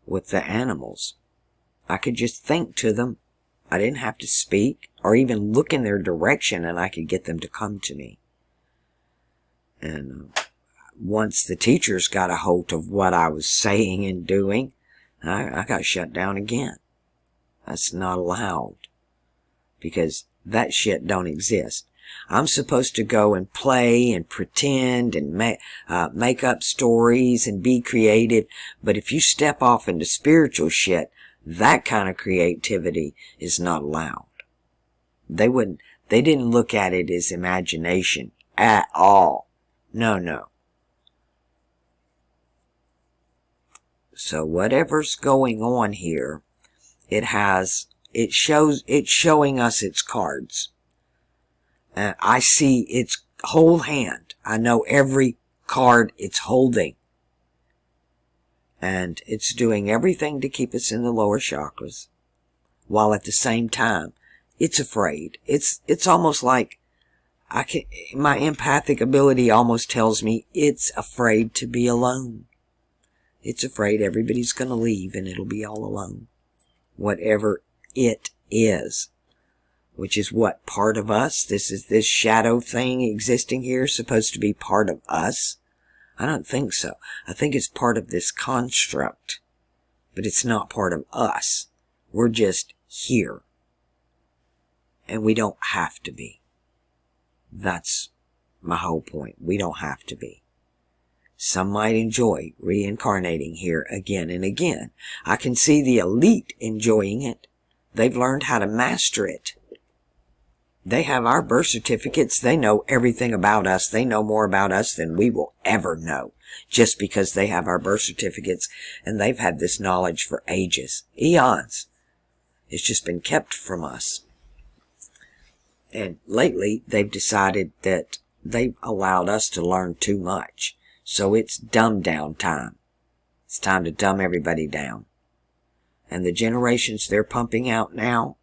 S1: with the animals. I could just think to them. I didn't have to speak or even look in their direction, and I could get them to come to me. And once the teachers got a hold of what I was saying and doing, I got shut down again. That's not allowed, because that shit don't exist. I'm supposed to go and play and pretend and make up stories and be creative, but if you step off into spiritual shit, that kind of creativity is not allowed. They didn't look at it as imagination at all. No. So whatever's going on here, it's showing us its cards. I see its whole hand. I know every card it's holding. And it's doing everything to keep us in the lower chakras, while at the same time, it's afraid. It's almost like my empathic ability almost tells me it's afraid to be alone. It's afraid everybody's going to leave and it'll be all alone. Whatever it is. Which is what? Part of us? This shadow thing existing here supposed to be part of us? I don't think so. I think it's part of this construct. But it's not part of us. We're just here. And we don't have to be. That's my whole point. We don't have to be. Some might enjoy reincarnating here again and again. I can see the elite enjoying it. They've learned how to master it. They have our birth certificates. They know everything about us. They know more about us than we will ever know, just because they have our birth certificates, and they've had this knowledge for ages, eons. It's just been kept from us. And lately, they've decided that they've allowed us to learn too much. So it's dumb down time. It's time to dumb everybody down. And the generations they're pumping out now,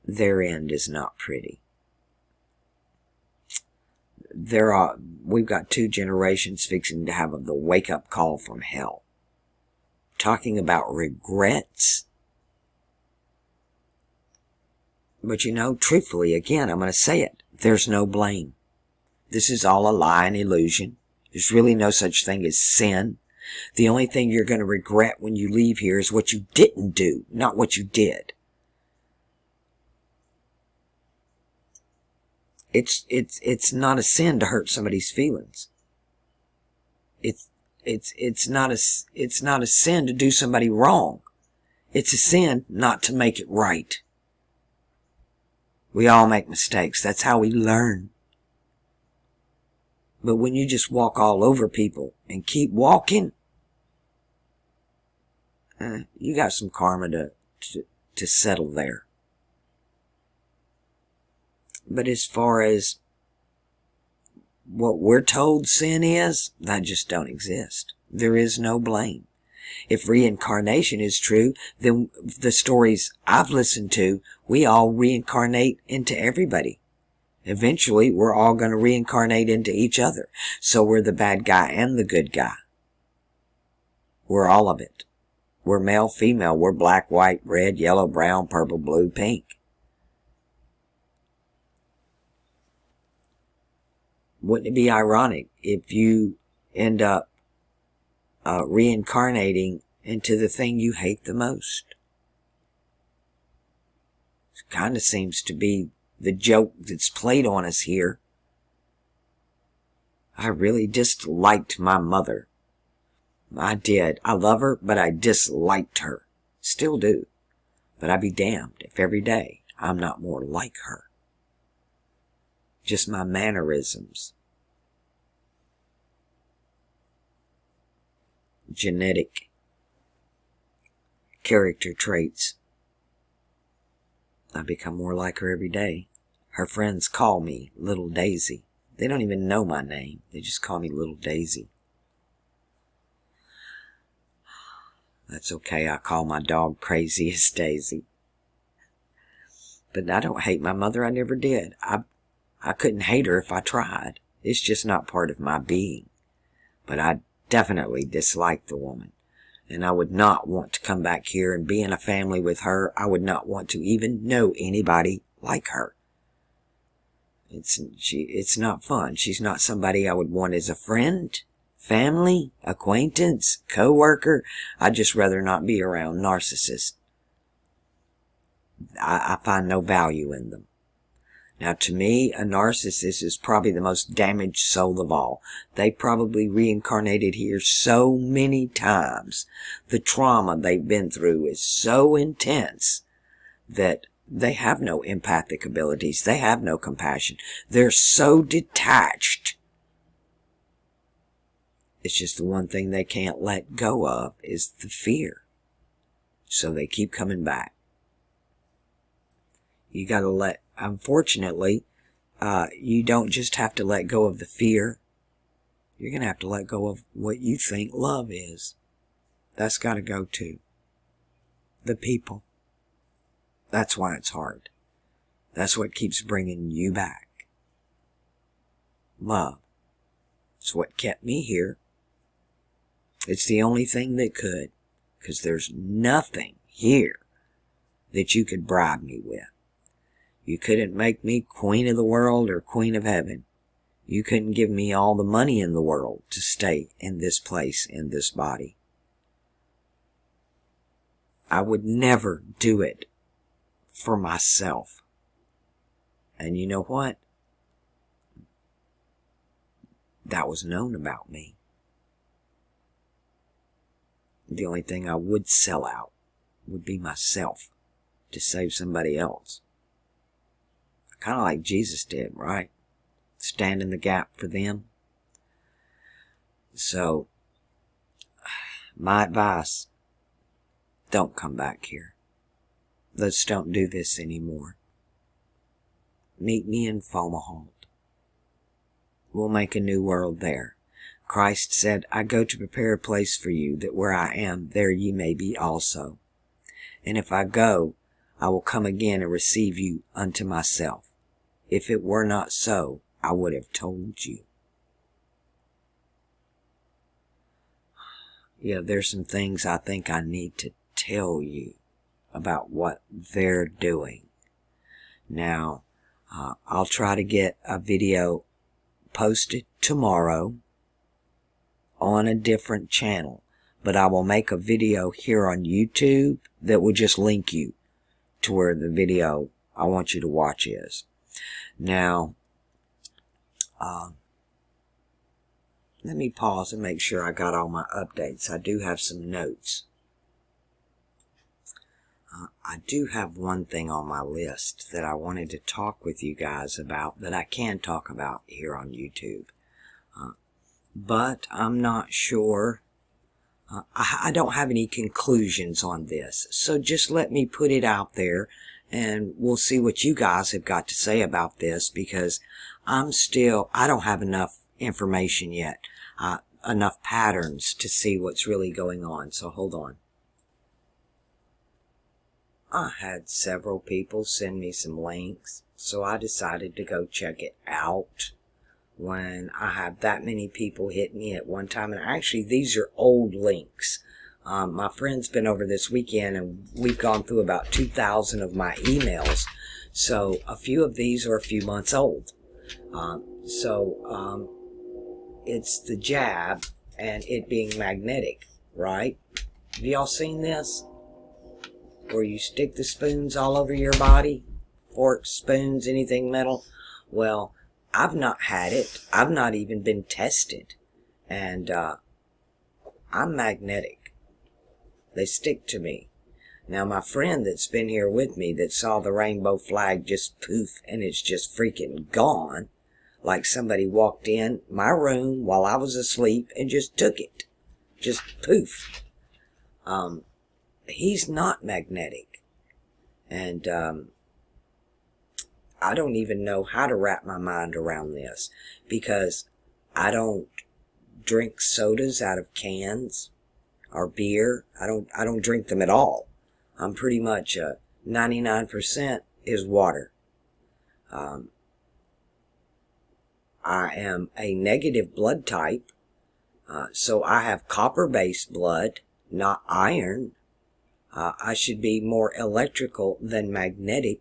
S1: their end is not pretty. We've got 2 generations fixing to have the wake-up call from hell. Talking about regrets. But you know, truthfully, again, I'm going to say it. There's no blame. This is all a lie and illusion. There's really no such thing as sin. The only thing you're going to regret when you leave here is what you didn't do, not what you did. It's not a sin to hurt somebody's feelings. It's not a sin to do somebody wrong. It's a sin not to make it right. We all make mistakes. That's how we learn. But when you just walk all over people and keep walking, you got some karma to settle there. But as far as what we're told sin is, that just don't exist. There is no blame. If reincarnation is true, then the stories I've listened to, we all reincarnate into everybody. Eventually, we're all going to reincarnate into each other. So we're the bad guy and the good guy. We're all of it. We're male, female. We're black, white, red, yellow, brown, purple, blue, pink. Wouldn't it be ironic if you end up reincarnating into the thing you hate the most? It kind of seems to be the joke that's played on us here. I really disliked my mother. I did. I love her, but I disliked her. Still do. But I'd be damned if every day I'm not more like her. Just my mannerisms. Genetic character traits. I become more like her every day. Her friends call me Little Daisy. They don't even know my name. They just call me Little Daisy. That's okay. I call my dog Craziest Daisy. But I don't hate my mother. I never did. I couldn't hate her if I tried. It's just not part of my being. But I definitely dislike the woman. And I would not want to come back here and be in a family with her. I would not want to even know anybody like her. It's not fun. She's not somebody I would want as a friend, family, acquaintance, co-worker. I'd just rather not be around narcissists. I find no value in them. Now, to me, a narcissist is probably the most damaged soul of all. They probably reincarnated here so many times. The trauma they've been through is so intense that they have no empathic abilities. They have no compassion. They're so detached. It's just the one thing they can't let go of is the fear. So they keep coming back. You gotta let, unfortunately, you don't just have to let go of the fear. You're gonna have to let go of what you think love is. That's gotta go too. The people. That's why it's hard. That's what keeps bringing you back. Love. It's what kept me here. It's the only thing that could. Because there's nothing here that you could bribe me with. You couldn't make me queen of the world or queen of heaven. You couldn't give me all the money in the world to stay in this place, in this body. I would never do it for myself. And you know what? That was known about me. The only thing I would sell out would be myself to save somebody else. Kind of like Jesus did, right? Stand in the gap for them. So, my advice, don't come back here. Let's don't do this anymore. Meet me in Fomalhaut. We'll make a new world there. Christ said, I go to prepare a place for you, that where I am, there ye may be also. And if I go, I will come again and receive you unto myself. If it were not so, I would have told you. Yeah, there's some things I think I need to tell you about what they're doing. Now, I'll try to get a video posted tomorrow on a different channel, but I will make a video here on YouTube that will just link you to where the video I want you to watch is. Now, let me pause and make sure I got all my updates. I do have some notes. I do have one thing on my list that I wanted to talk with you guys about that I can talk about here on YouTube. But I'm not sure. I don't have any conclusions on this. So just let me put it out there and we'll see what you guys have got to say about this, because I don't have enough information yet, enough patterns to see what's really going on. So hold on. I had several people send me some links, so I decided to go check it out when I have that many people hit me at one time. And actually, these are old links. My friend's been over this weekend, and we've gone through about 2,000 of my emails. So a few of these are a few months old. It's the jab and it being magnetic, right? Have y'all seen this? Where you stick the spoons all over your body, forks, spoons, anything metal. Well, I've not had it. I've not even been tested. And I'm magnetic. They stick to me. Now, my friend that's been here with me that saw the rainbow flag just poof and it's just freaking gone, like somebody walked in my room while I was asleep and just took it. Just poof. He's not magnetic. And I don't even know how to wrap my mind around this, because I don't drink sodas out of cans or beer. I don't drink them at all. I'm pretty much 99% is water. I am a negative blood type, so I have copper-based blood, not iron. I should be more electrical than magnetic,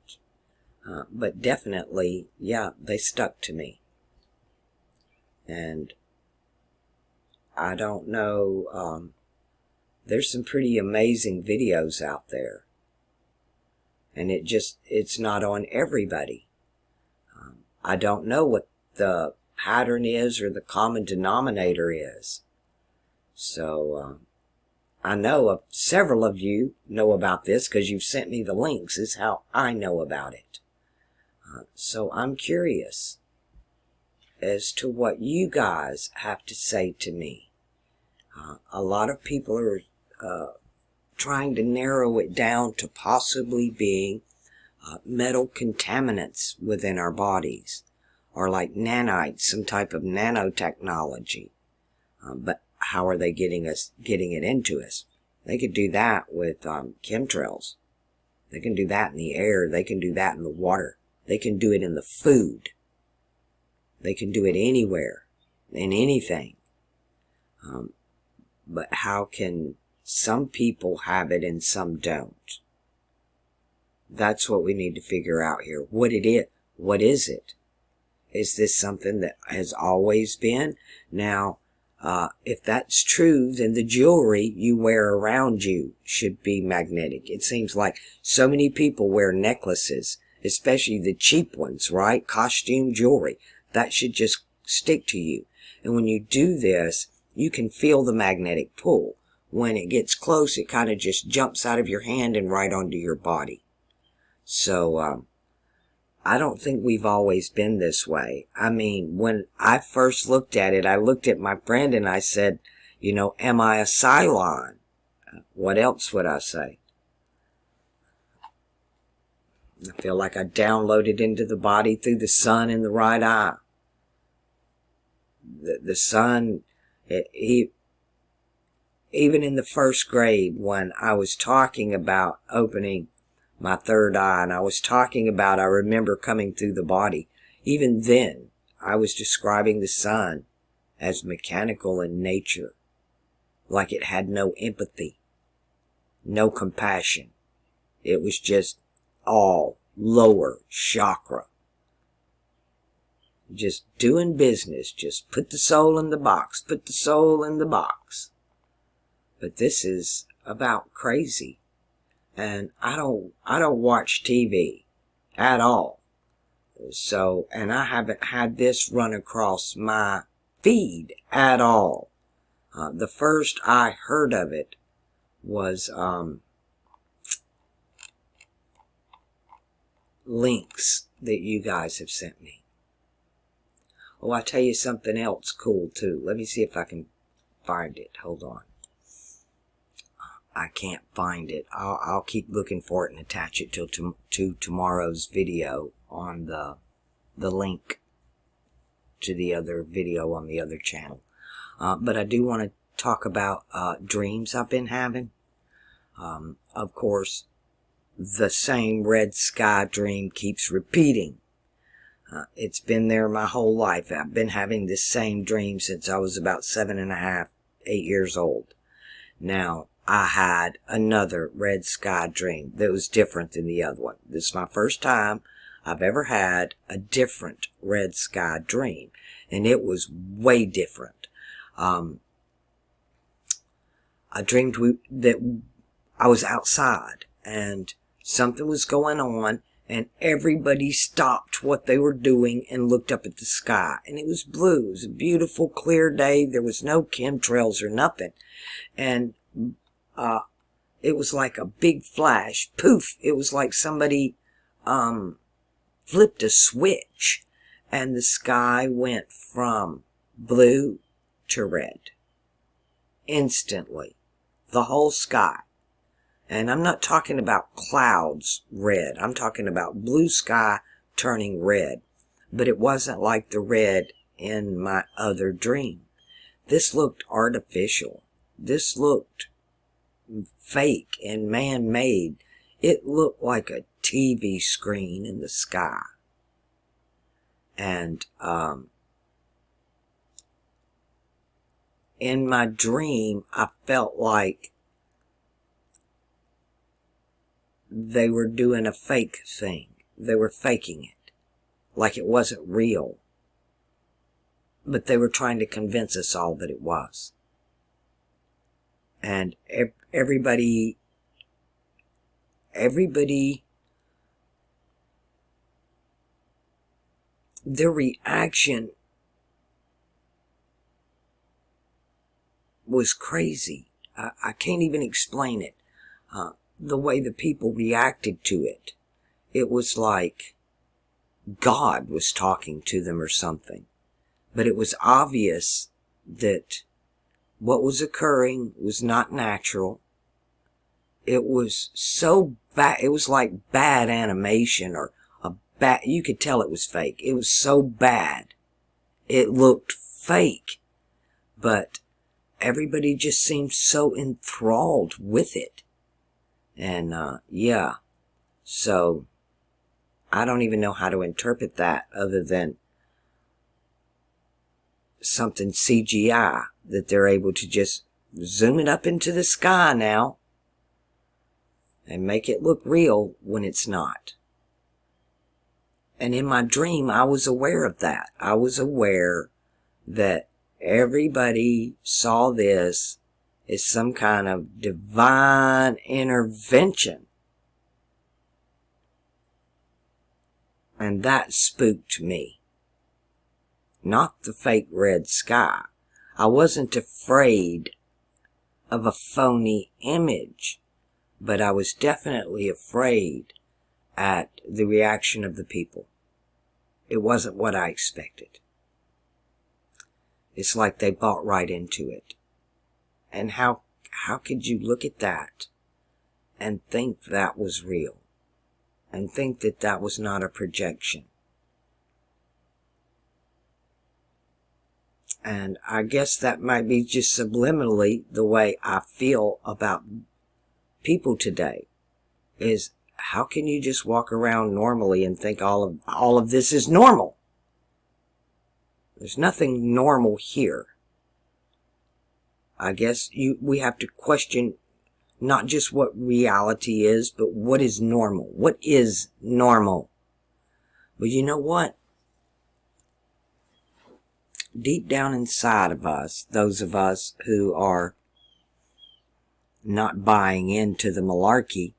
S1: but definitely, yeah, they stuck to me. And I don't know, there's some pretty amazing videos out there. And it's not on everybody. I don't know what the pattern is or the common denominator is. So, I know several of you know about this because you've sent me the links, is how I know about it. So I'm curious as to what you guys have to say to me. A lot of people are trying to narrow it down to possibly being metal contaminants within our bodies, or like nanites, some type of nanotechnology. But how are they getting it into us? They could do that with chemtrails. They can do that in the air. They can do that in the water. They can do it in the food. They can do it anywhere, in anything. But how can some people have it and some don't? That's what we need to figure out here. What it is. What is it? Is this something that has always been? Now, if that's true, then the jewelry you wear around you should be magnetic. It seems like so many people wear necklaces, especially the cheap ones, right? Costume jewelry. That should just stick to you. And when you do this, you can feel the magnetic pull. When it gets close, it kind of just jumps out of your hand and right onto your body. So, I don't think we've always been this way. I mean, when I first looked at it, I looked at my friend and I said, you know, am I a Cylon? What else would I say? I feel like I downloaded into the body through the sun in the right eye. The sun, even in the first grade when I was talking about opening my third eye, and I was talking about, I remember coming through the body. Even then, I was describing the sun as mechanical in nature, like it had no empathy, no compassion. It was just all lower chakra. Just doing business, just put the soul in the box, put the soul in the box. But this is about crazy. And I don't watch TV at all. So, and I haven't had this run across my feed at all. The first I heard of it was, links that you guys have sent me. Oh, I'll tell you something else cool too. Let me see if I can find it. Hold on. I can't find it. I'll keep looking for it and attach it to tomorrow's video on the link to the other video on the other channel. But I do want to talk about dreams I've been having. Of course, the same red sky dream keeps repeating. It's been there my whole life. I've been having this same dream since I was about 7.5, 8 years old. Now, I had another red sky dream that was different than the other one. This is my first time I've ever had a different red sky dream, and it was way different. I dreamed that I was outside, and something was going on, and everybody stopped what they were doing and looked up at the sky, and it was blue. It was a beautiful, clear day. There was no chemtrails or nothing, and it was like a big flash. Poof! It was like somebody flipped a switch, and the sky went from blue to red. Instantly. The whole sky. And I'm not talking about clouds red. I'm talking about blue sky turning red. But it wasn't like the red in my other dream. This looked artificial. This looked fake and man-made. It looked like a TV screen in the sky. And in my dream, I felt like they were doing a fake thing. They were faking it, like it wasn't real. But they were trying to convince us all that it was. And everybody, their reaction was crazy. I can't even explain it. The way the people reacted to it. It was like God was talking to them or something. But it was obvious that what was occurring was not natural. It was so bad. It was like bad animation, or you could tell it was fake. It was so bad. It looked fake. But everybody just seemed so enthralled with it. And, yeah. So, I don't even know how to interpret that other than something CGI, that they're able to just zoom it up into the sky now and make it look real when it's not. And in my dream, I was aware of that. I was aware that everybody saw this as some kind of divine intervention. And that spooked me. Not the fake red sky. I wasn't afraid of a phony image, but I was definitely afraid at the reaction of the people. It wasn't what I expected. It's like they bought right into it. And how could you look at that and think that was real? And think that that was not a projection? And I guess that might be just subliminally the way I feel about people today. Is how can you just walk around normally and think all of this is normal? There's nothing normal here. I guess we have to question not just what reality is, but what is normal. What is normal? But you know what? Deep down inside of us, those of us who are not buying into the malarkey,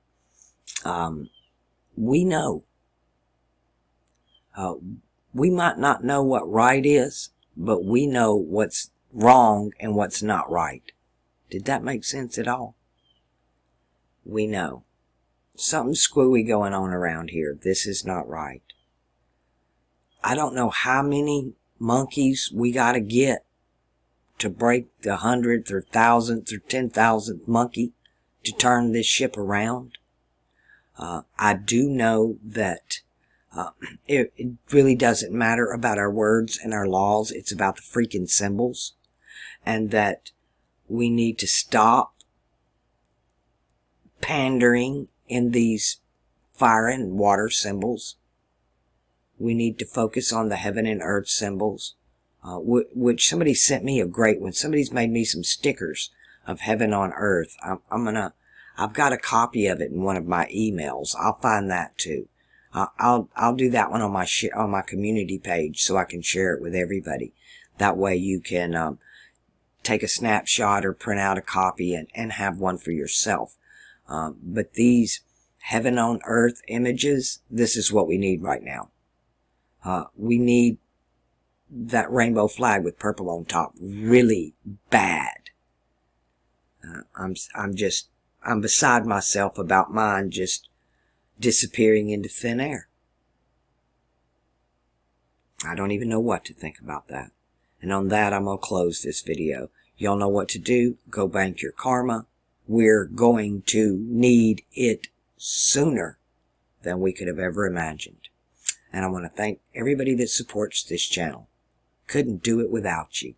S1: we know. We might not know what right is, but we know what's wrong and what's not right. Did that make sense at all? We know. Something's screwy going on around here. This is not right. I don't know how many monkeys we gotta get to break the 100th or 1000th or 10,000th monkey to turn this ship around. I do know that it really doesn't matter about our words and our laws. It's about the freaking symbols. And that we need to stop pandering in these fire and water symbols. We need to focus on the heaven and earth symbols, which somebody sent me a great one. Somebody's made me some stickers of heaven on earth. I've got a copy of it in one of my emails. I'll find that too. I'll do that one on my community page so I can share it with everybody. That way you can take a snapshot or print out a copy and have one for yourself. But these heaven on earth images, this is what we need right now. We need that rainbow flag with purple on top really bad. I'm beside myself about mine just disappearing into thin air. I don't even know what to think about that. And on that, I'm going to close this video. Y'all know what to do. Go bank your karma. We're going to need it sooner than we could have ever imagined. And I want to thank everybody that supports this channel. Couldn't do it without you.